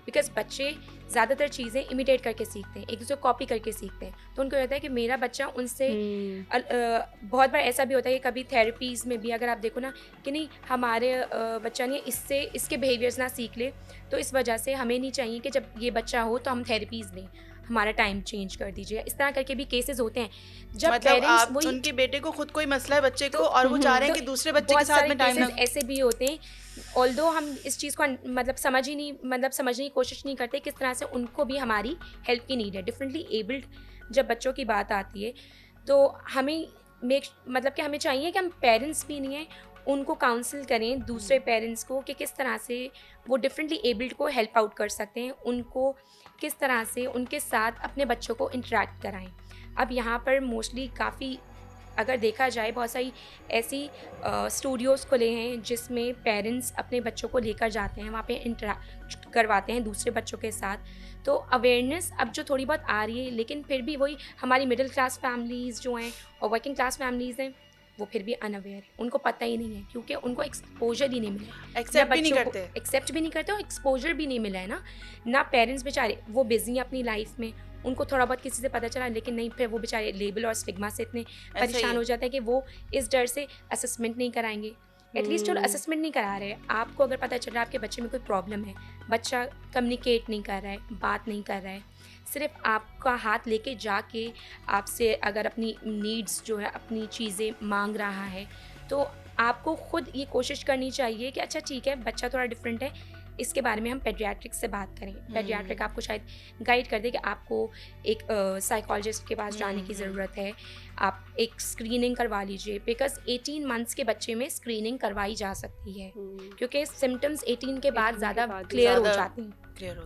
बिकॉज बच्चे ज़्यादातर चीज़ें इमिटेट करके सीखते हैं, एक दूसरे को कॉपी करके सीखते हैं। तो उनको होता है कि मेरा बच्चा उनसे बहुत बार ऐसा भी होता है कि कभी थेरेपीज़ में भी अगर आप देखो ना कि नहीं हमारे बच्चा नहीं इससे इसके बिहेवियर्स ना सीख ले, तो इस वजह से हमें नहीं चाहिए कि जब ये बच्चा हो तो हम थेरेपीज़ लें, हमारा टाइम चेंज कर दीजिए। इस तरह करके भी केसेस होते हैं जब
मतलब आप उनके बेटे को खुद कोई मसला है बच्चे को, और वो चाह रहे हैं कि दूसरे बच्चे के साथ में टाइम ना।
ऐसे भी होते हैं, ऑल्दो हम इस चीज़ को मतलब समझने की कोशिश नहीं करते किस तरह से उनको भी हमारी हेल्प की नीड है। डिफरेंटली एबल्ड जब बच्चों की बात आती है तो हमें मतलब कि हमें चाहिए कि हम पेरेंट्स भी नहीं हैं, उनको काउंसिल करें दूसरे पेरेंट्स को कि किस तरह से वो डिफरेंटली एबल्ड को हेल्प आउट कर सकते हैं, उनको किस तरह से उनके साथ अपने बच्चों को इंटरेक्ट कराएं। अब यहाँ पर मोस्टली काफ़ी अगर देखा जाए बहुत सारी ऐसी स्टूडियोज़ खुले हैं जिसमें पेरेंट्स अपने बच्चों को लेकर जाते हैं, वहाँ पे इंटरेक्ट करवाते हैं दूसरे बच्चों के साथ। तो अवेयरनेस अब जो थोड़ी बहुत आ रही है, लेकिन फिर भी वही हमारी मिडिल क्लास फैमिलीज़ जो हैं और वर्किंग क्लास फैमिलीज़ हैं वो फिर भी अनअवेयर है, उनको पता ही नहीं है क्योंकि उनको एक्सपोजर ही नहीं मिला,
एक्सेप्ट भी नहीं करते
और एक्सपोजर भी नहीं मिला है ना पेरेंट्स बेचारे वो बिजी हैं अपनी लाइफ में, उनको थोड़ा बहुत किसी से पता चला, लेकिन नहीं फिर वो बेचारे लेबल और स्टिग्मा से इतने परेशान हो जाते हैं कि वो इस डर से असेसमेंट नहीं कराएंगे। एटलीस्ट चलो असेसमेंट नहीं करा रहे, आपको अगर पता चल रहा है आपके बच्चे में कोई प्रॉब्लम है, बच्चा कम्युनिकेट नहीं कर रहा है, बात नहीं कर रहा है, सिर्फ आपका हाथ लेके जाके आपसे अगर अपनी नीड्स जो है अपनी चीज़ें मांग रहा है, तो आपको खुद ये कोशिश करनी चाहिए कि अच्छा ठीक है बच्चा थोड़ा डिफरेंट है, इसके बारे में हम पेडियाट्रिक से बात करें। पेडियाट्रिक आपको शायद गाइड कर दे कि आपको एक साइकोलॉजिस्ट के पास जाने की ज़रूरत है, आप एक स्क्रीनिंग करवा लीजिए। बिकॉज 18 मंथ्स के बच्चे में स्क्रीनिंग करवाई जा सकती है क्योंकि सिम्टम्स 18 के बाद ज़्यादा क्लियर हो जाते हैं।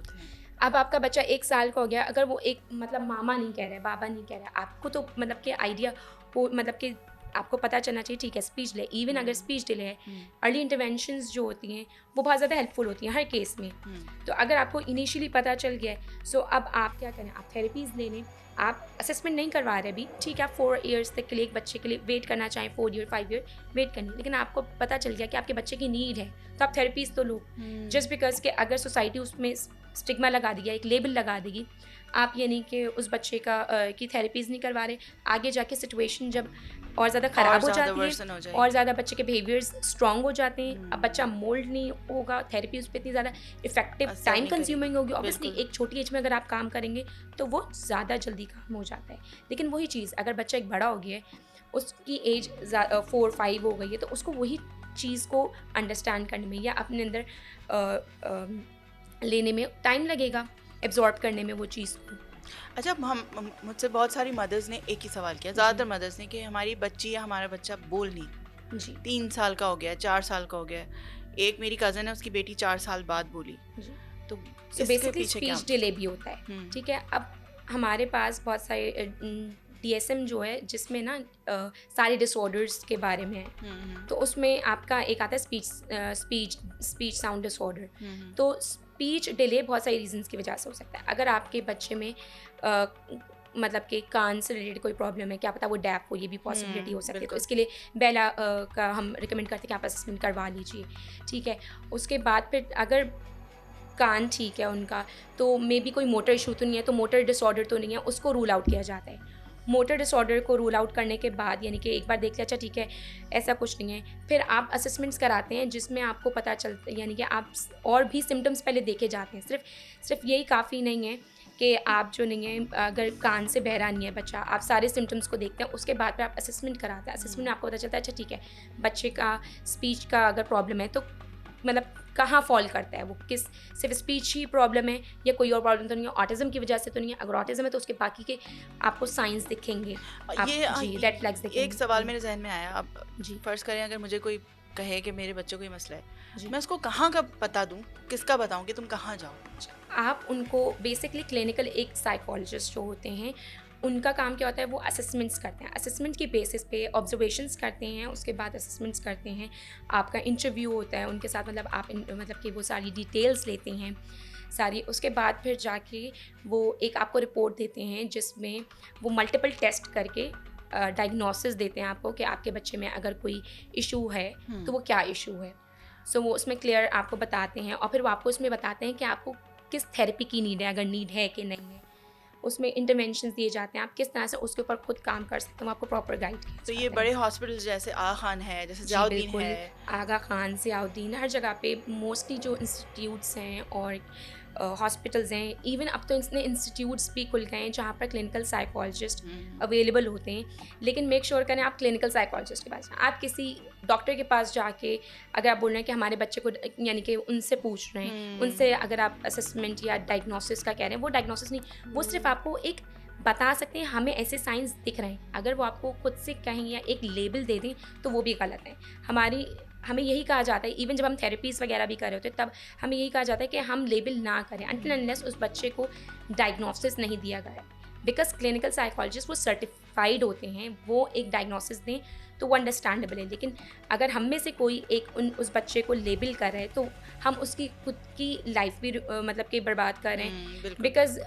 अब आपका बच्चा 1 साल का हो गया, अगर वो एक मतलब मामा नहीं कह रहा है, बाबा नहीं कह रहा है, आपको तो मतलब कि आइडिया हो, मतलब कि आपको पता चलना चाहिए ठीक है स्पीच डिले, इवन अगर स्पीच डिले है,
हम्म,
अर्ली इंटरवेंशंस जो होती हैं वो बहुत ज़्यादा हेल्पफुल होती हैं हर केस में। तो अगर आपको इनिशियली पता चल गया है, सो अब आप क्या करें, आप थेरेपीज़ ले लें। आप असेसमेंट नहीं करवा रहे अभी, ठीक है, आप 4 ईयर्स तक के लिए एक बच्चे के लिए वेट करना चाहें, 4 ईयर 5 ईयर वेट करनी, लेकिन आपको पता चल गया कि आपके बच्चे की नीड है, तो आप थेरेपीज़ तो लो। जस्ट बिकॉज कि अगर सोसाइटी उसमें स्टिग्मा लगा देगी, एक लेबल लगा देगी, आप ये नहीं कि उस बच्चे की थेरेपीज़ नहीं करवा रहे, आगे जाके सिचुएशन जब और ज़्यादा ख़राब हो जाती है और ज़्यादा बच्चे के बिहेवियर्स स्ट्रॉन्ग हो जाते हैं, अब बच्चा मोल्ड नहीं होगा, थेरेपी उस पर इतनी ज़्यादा इफेक्टिव
असर
टाइम
नहीं
कंज्यूमिंग होगी, ऑब्वियसली
बिल्कुल।
एक छोटी एज में अगर आप काम करेंगे तो वो ज़्यादा जल्दी काम हो जाता है। लेकिन वही चीज़ अगर बच्चा एक बड़ा हो गया है, उसकी एज 4-5 हो गई है, तो उसको वही चीज़ को अंडरस्टैंड करने में या अपने अंदर लेने में टाइम लगेगा, एब्जॉर्ब करने में वो चीज़ को।
अच्छा, मुझसे बहुत सारी मदर्स ने एक ही सवाल किया, ज़्यादातर मदर्स ने, कि हमारी बच्ची या हमारा बच्चा बोल नहीं,
जी
3 साल का हो गया, 4 साल का हो गया। एक मेरी कज़न है, उसकी बेटी 4 साल बाद बोली।
जी
तो
सो
इसके
बेसिकली
पीछे क्या?
स्पीच डिले भी होता है,
हम्म,
ठीक है। अब हमारे पास बहुत सारे DSM जो है जिसमें ना सारे डिसऑर्डर्स के बारे में है, तो उसमें आपका एक आता है स्पीच साउंड डिसऑर्डर। तो स्पीच डिले बहुत सारी रीजंस की वजह से हो सकता है। अगर आपके बच्चे में मतलब कि कान से रिलेटेड कोई प्रॉब्लम है, क्या पता वो डैफ हो, ये भी पॉसिबिलिटी हो सकती है। तो
बिल्कुल।
इसके लिए बेला का हम रिकमेंड करते हैं कि आप असेसमेंट करवा लीजिए, ठीक है। उसके बाद फिर अगर कान ठीक है उनका, तो मे बी कोई मोटर इशू तो नहीं है, तो मोटर डिसऑर्डर तो नहीं है, उसको रूल आउट किया जाता है। मोटर डिसऑर्डर को रूल आउट करने के बाद, यानी कि एक बार देख लिया अच्छा ठीक है ऐसा कुछ नहीं है, फिर आप असेसमेंट्स कराते हैं जिसमें आपको पता चलता है, यानी कि आप और भी सिम्टम्स पहले देखे जाते हैं। सिर्फ यही काफ़ी नहीं है कि आप जो नहीं है, अगर कान से बहरा नहीं है बच्चा, आप सारे सिम्टम्स को देखते हैं, उसके बाद फिर आप असेसमेंट कराते हैं। असेसमेंट में आपको पता चलता है अच्छा ठीक है बच्चे का स्पीच का अगर प्रॉब्लम है तो मतलब कहाँ फॉल करता है वो, किस सिर्फ स्पीच ही प्रॉब्लम है या कोई और प्रॉब्लम तो नहीं है, ऑटिज्म की वजह से तो नहीं है। अगर ऑटिज्म है तो उसके बाकी के आपको साइंस दिखेंगे, जी रेड फ्लैग्स दिखेंगे।
एक सवाल मेरे जहन में आया, अब
जी
फर्ज करें अगर मुझे कोई कहे कि मेरे बच्चे को ये मसला है,
जी
मैं उसको कहाँ का बता दूँ, किसका बताऊँ कि तुम कहाँ जाओ?
आप उनको बेसिकली क्लिनिकल एक साइकोलॉजिस्ट जो होते हैं उनका काम क्या होता है, वो असेसमेंट्स करते हैं। असेसमेंट की बेसिस पे ऑब्जर्वेशंस करते हैं, उसके बाद असेसमेंट्स करते हैं, आपका इंटरव्यू होता है उनके साथ, मतलब आप मतलब कि वो सारी डिटेल्स लेते हैं सारी। उसके बाद फिर जाके वो एक आपको रिपोर्ट देते हैं जिसमें वो मल्टीपल टेस्ट करके डायग्नोसिस देते हैं आपको कि आपके बच्चे में अगर कोई इशू है तो वो क्या इशू है। सो वो उसमें क्लियर आपको बताते हैं और फिर वो आपको उसमें बताते हैं कि आपको किस थेरेपी की नीड है, अगर नीड है कि नहीं है। उसमें इंटरवेंशंस दिए जाते हैं, आप किस तरह से उसके ऊपर खुद काम कर सकते हो, आपको प्रॉपर गाइड किया
तो ये
जाता है।
बड़े हॉस्पिटल जैसे आगा खान है, जैसे
जी,
जियाउद्दीन
बिल्कुल।
है,
आगा खान, ज़ियाउद्दीन, हर जगह पे मोस्टली जो इंस्टीट्यूट्स हैं और हॉस्पिटल्स हैं, इवन अब तो इसने इंस्टीट्यूट्स भी खुल गए हैं जहाँ पर क्लिनिकल साइकोलॉजिस्ट अवेलेबल होते हैं। लेकिन मेक श्योर करें आप क्लिनिकल साइकोलॉजिस्ट के पास, आप किसी डॉक्टर के पास जाके अगर आप बोल रहे हैं कि हमारे बच्चे को, यानी कि उनसे पूछ रहे हैं, उनसे अगर आप असेसमेंट या डायग्नोसिस का कह रहे हैं, वो डायग्नोसिस नहीं, वो सिर्फ आपको एक बता सकते हैं हमें ऐसे साइंस दिख रहे हैं। अगर वो आपको खुद से कहें या एक लेबल दे दें तो वो भी गलत है। हमें यही कहा जाता है, इवन जब हम थेरेपीज़ वगैरह भी कर रहे होते हैं तब हमें यही कहा जाता है कि हम लेबल ना करें अनटिल अनलेस उस बच्चे को डायग्नोसिस नहीं दिया गया। बिकॉज क्लिनिकल साइकोलॉजिस्ट वो सर्टिफाइड होते हैं, वो एक डायग्नोसिस दें तो वो अंडरस्टैंडेबल है। लेकिन अगर हम में से कोई एक उस बच्चे को लेबल कर रहे हैं तो हम उसकी खुद की लाइफ भी मतलब कि बर्बाद कर रहे हैं। Because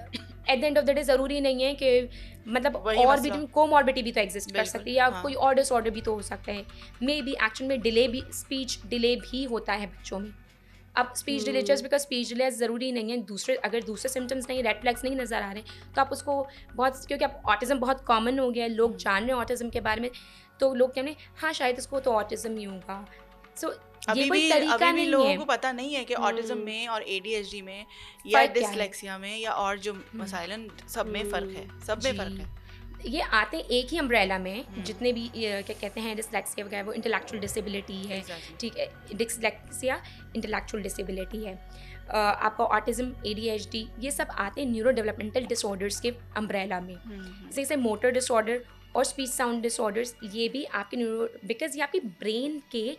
at the end of the day ज़रूरी नहीं है कि मतलब और भी कोमॉर्बिडिटी भी तो एग्जिस्ट कर सकती है या कोई और डिसऑर्डर भी तो हो सकता है। मे बी एक्चुअल में डिले भी, स्पीच डिले भी होता है बच्चों में। अब speech delay just because speech delay ज़रूरी नहीं है, अगर दूसरे सिम्टम्स नहीं, रेड फ्लैग्स नहीं नज़र आ रहे तो आप उसको बहुत, क्योंकि अब ऑटिज़म बहुत कॉमन हो गया है, लोग जान रहे हैं ऑटिज़म के बारे में, तो लोग कह रहे हैं हाँ शायद इसको तो ऑटिज़म ही होगा। सो ये कोई तरीका नहीं है।
लोगों को पता नहीं है कि ऑटिज्म में और ADHD में या डिसलेक्सिया में या और जो मसाइलन, सब में फ़र्क है, सब में फ़र्क है।
ये आते हैं एक ही अम्ब्रेला में, जितने भी क्या कहते हैं डिसलेक्सिया वगैरह, वो इंटेलेक्चुअल डिसेबिलिटी है, ठीक है। डिसलेक्सिया इंटेलेक्चुअल डिसेबिलिटी है, आपका ऑटिज्म, ADHD, ये सब आते हैं न्यूरो डेवलपमेंटल डिसऑर्डर्स के अम्ब्रेला में। जैसे मोटर डिसऑर्डर और स्पीच साउंड डिसऑर्डर्स, ये भी आपके न्यूरो, बिकॉज ये आपकी ब्रेन के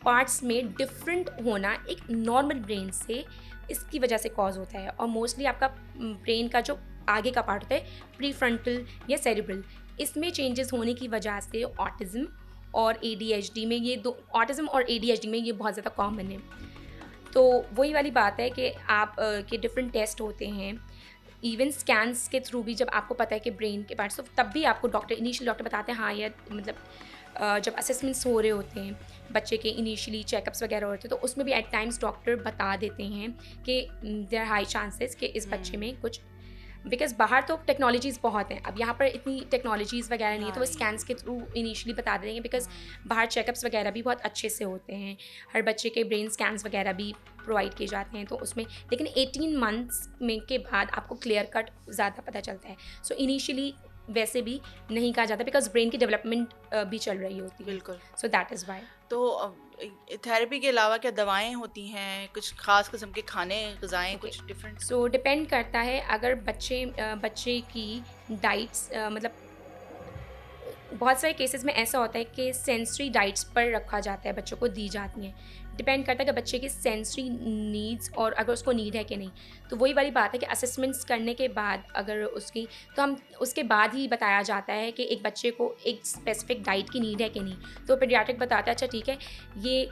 पार्ट्स में डिफरेंट होना एक नॉर्मल ब्रेन से, इसकी वजह से कॉज होता है। और मोस्टली आपका ब्रेन का जो आगे का पार्ट होता है प्री फ्रंटल या सेरिब्रल, इसमें चेंजेस होने की वजह से ऑटिज्म और ADHD में, ये दो, ऑटिज़म और ADHD में ये बहुत ज़्यादा कॉमन है। तो वही वाली बात है कि आप के डिफरेंट टेस्ट होते हैं, इवन स्कैन्स के थ्रू भी, जब आपको पता है कि ब्रेन के पार्ट्स, तो तब भी आपको इनिशियल डॉक्टर बताते हैं हाँ यार, मतलब जब असेसमेंट्स हो रहे होते हैं बच्चे के, इनिशियली चेकअप्स वगैरह होते हैं, तो उसमें भी एट टाइम्स डॉक्टर बता देते हैं कि देयर आर हाई चांसेस कि इस बच्चे में कुछ, बिकॉज बाहर तो टेक्नोलॉजीज़ बहुत हैं, अब यहाँ पर इतनी टेक्नोलॉजीज़ वगैरह नहीं है, तो वो स्कैन्स के थ्रू इनिशियली बता देंगे, बिकॉज बाहर चेकअप्स वगैरह भी बहुत अच्छे से होते हैं, हर बच्चे के ब्रेन स्कैन्स वगैरह भी प्रोवाइड किए जाते हैं, तो उसमें, लेकिन 18 मंथ्स में के बाद आपको क्लियर कट ज़्यादा पता चलता है। सो इनिशियली वैसे भी नहीं कहा जाता, बिकॉज ब्रेन की डेवलपमेंट भी चल रही होती है,
बिल्कुल।
So that is why.
तो थेरेपी के अलावा क्या दवाएं होती हैं, कुछ खास किस्म के खाने, ग़िज़ाएं, कुछ डिफरेंट?
सो डिपेंड करता है, अगर बच्चे की डाइट्स, मतलब बहुत सारे केसेस में ऐसा होता है कि सेंसरी डाइट्स पर रखा जाता है, बच्चों को दी जाती हैं, डिपेंड करता है कि बच्चे की सेंसरी नीड्स और अगर उसको नीड है कि नहीं। तो वही वाली बात है कि असेसमेंट्स करने के बाद अगर उसकी, तो हम उसके बाद ही बताया जाता है कि एक बच्चे को एक स्पेसिफिक डाइट की नीड है कि नहीं, तो पीडियाट्रिक बताता है अच्छा ठीक है ये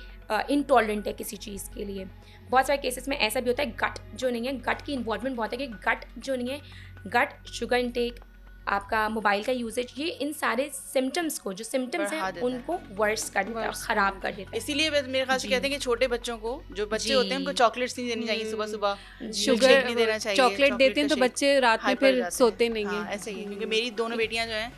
इनटॉलरेंट है किसी चीज़ के लिए। बहुत सारे केसेस में ऐसा भी होता है, गट जो नहीं है, गट की इन्वॉल्वमेंट बहुत है, कि गट जो नहीं है, गट, शुगर इंटेक, आपका मोबाइल का यूजेज, ये इन सारे सिम्टम्स को, जो सिम्टम्स हैं उनको वर्स कर देता है, ख़राब कर देता है।
इसीलिए मेरे ख्याल से कहते हैं कि छोटे बच्चों को, जो बच्चे होते हैं उनको चॉकलेट्स नहीं देनी चाहिए सुबह सुबह,
शुगर
नहीं देना चाहिए,
चॉकलेट देते हैं तो बच्चे रात में फिर सोते नहीं हैं।
ऐसे ही, क्योंकि मेरी दोनों बेटियां जो हैं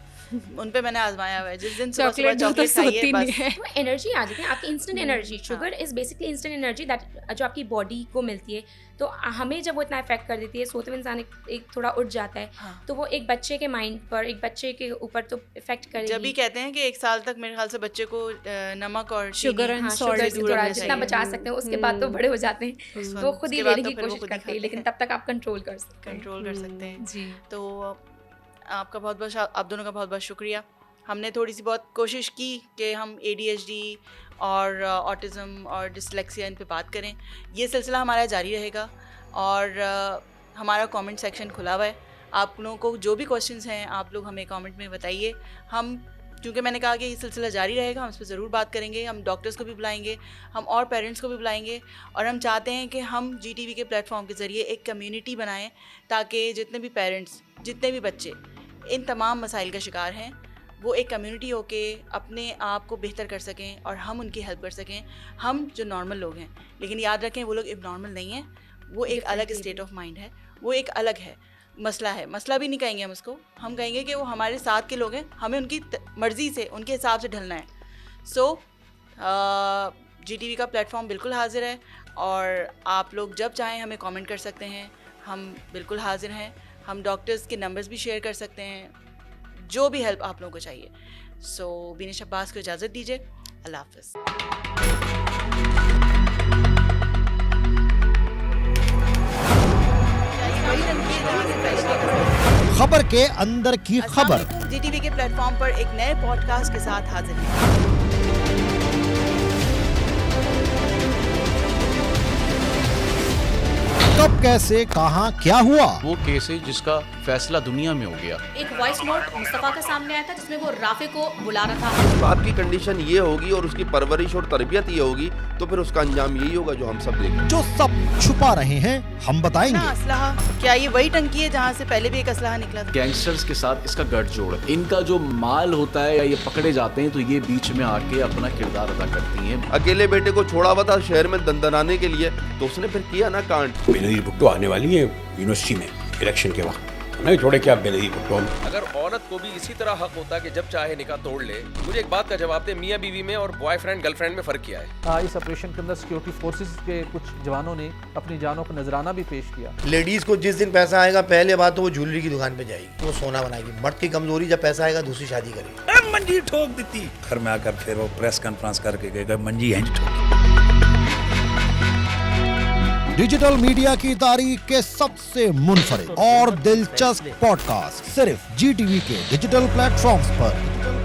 उन पे मैंने आजमाया हुआ है, जिस दिन सुबह
चॉकलेट
सुबह
तो
चॉकलेट खाइए
सोती नहीं
बस
है।
तो एनर्जी आ जाती है आपकी, instant energy. Sugar is basically instant energy that जो आपकी बॉडी को मिलती है, तो हमें जब वो इतना इफेक्ट कर देती है, सोते हुए इंसान एक थोड़ा उठ जाता है,
हाँ।
तो वो एक बच्चे के माइंड पर, एक बच्चे के ऊपर तो इफेक्ट करेगी।
जब भी कहते हैं कि 1 साल तक मेरे ख्याल से बच्चे को नमक और
शुगर
चीनी,
एंड
हाँ,
सॉल्ट
शुगर
से
से
दूर
थोड़ा
रखना
जितना
चाहिए।
बचा सकते हैं, उसके बाद तो बड़े हो जाते हैं, तो खुद ही
उसके बाद
लेने
तो
की
फिर वो
कोशिश
खुद ही
करते हैं,
खाते
लेकिन
हैं।
तब तक आप कंट्रोल कर सकते हैं।
कंट्रोल कर सकते हैं।
जी।
तो आपका बहुत बहुत, आप दोनों का बहुत बहुत शुक्रिया। हमने थोड़ी सी बहुत कोशिश की कि हम ADHD और ऑटिज़म और डिसलेक्सिया इन पे बात करें। ये सिलसिला हमारा जारी रहेगा और हमारा कमेंट सेक्शन खुला हुआ है। आप लोगों को जो भी क्वेश्चंस हैं आप लोग हमें कमेंट में बताइए। हम, क्योंकि मैंने कहा कि ये सिलसिला जारी रहेगा, हम इस पर ज़रूर बात करेंगे। हम डॉक्टर्स को भी बुलाएंगे, हम और पेरेंट्स को भी बुलाएंगे, और हम चाहते हैं कि हम GTV के प्लेटफॉर्म के ज़रिए एक कम्युनिटी बनाएं, ताकि जितने भी पेरेंट्स, जितने भी बच्चे इन तमाम मसाइल का शिकार हैं, वो एक कम्युनिटी होके अपने आप को बेहतर कर सकें और हम उनकी हेल्प कर सकें। हम जो नॉर्मल लोग हैं, लेकिन याद रखें वो लोग इबनॉर्मल नहीं हैं, वो एक अलग स्टेट ऑफ माइंड है, वो एक अलग है, मसला है। मसला भी नहीं कहेंगे हम उसको, हम कहेंगे कि वो हमारे साथ के लोग हैं, हमें उनकी मर्ज़ी से, उनके हिसाब से ढलना है। सो GTV का प्लेटफॉर्म बिल्कुल हाजिर है, और आप लोग जब चाहें हमें कमेंट कर सकते हैं, हम बिल्कुल हाजिर हैं। हम डॉक्टर्स के नंबर्स भी शेयर कर सकते हैं, जो भी हेल्प आप लोगों को चाहिए। सो बीनिश अब्बास को इजाज़त दीजिए, अल्लाह हाफ़िज़।
खबर के अंदर की खबर।
GTV के प्लेटफॉर्म पर एक नए पॉडकास्ट के साथ हाजिर हैं।
कब, कैसे, कहां, क्या हुआ,
वो केस है जिसका फैसला दुनिया में हो गया।
एक वॉइस नोट मुस्तफा का सामने आया था जिसमें वो राफे को बुला रहा था।
तो आपकी कंडीशन ये होगी और उसकी परवरिश और तरबियत ये होगी, तो फिर उसका अंजाम यही होगा जो हम सब देखें।
जो सब छुपा रहे हैं हम बताएंगे।
असलहा, क्या ये वही टंकी है जहाँ से पहले भी एक असलहा निकला था?
गैंगस्टर्स के साथ इसका गठजोड़ है। इनका जो माल होता है या ये पकड़े जाते हैं तो ये बीच में आके अपना किरदार अदा करती हैं।
अकेले बेटे को छोड़ा हुआ था शहर में दंदनाने के लिए, तो उसने फिर किया ना कांड।
बेनज़ीर भुट्टो आने वाली है यूनिवर्सिटी में इलेक्शन के वक्त, नहीं छोड़े क्या बेनज़ीर भुट्टो।
अगर औरत को भी इसी तरह हक होता कि जब चाहे निकाह तोड़ ले, मुझे एक बात का जवाब दे, मियाँ बीवी में और बॉयफ्रेंड गर्लफ्रेंड में फर्क क्या है?
इस ऑपरेशन के अंदर सिक्योरिटी फोर्सेस के कुछ जवानों ने अपनी जानों को नजराना भी पेश किया।
लेडीज को जिस दिन पैसा आएगा, पहले बात तो वो ज्वेलरी की दुकान पे जाएगी, वो सोना बनाएगी। मर्द की कमजोरी, जब पैसा आएगा दूसरी शादी करेगी।
मंजी ठोक देती। घर में आकर फिर वो प्रेस कॉन्फ्रेंस करके गए मंजी है ठोक।
डिजिटल मीडिया की तारीख के सबसे मुनफरिद और दिलचस्प पॉडकास्ट सिर्फ GTV के डिजिटल प्लेटफॉर्म्स पर।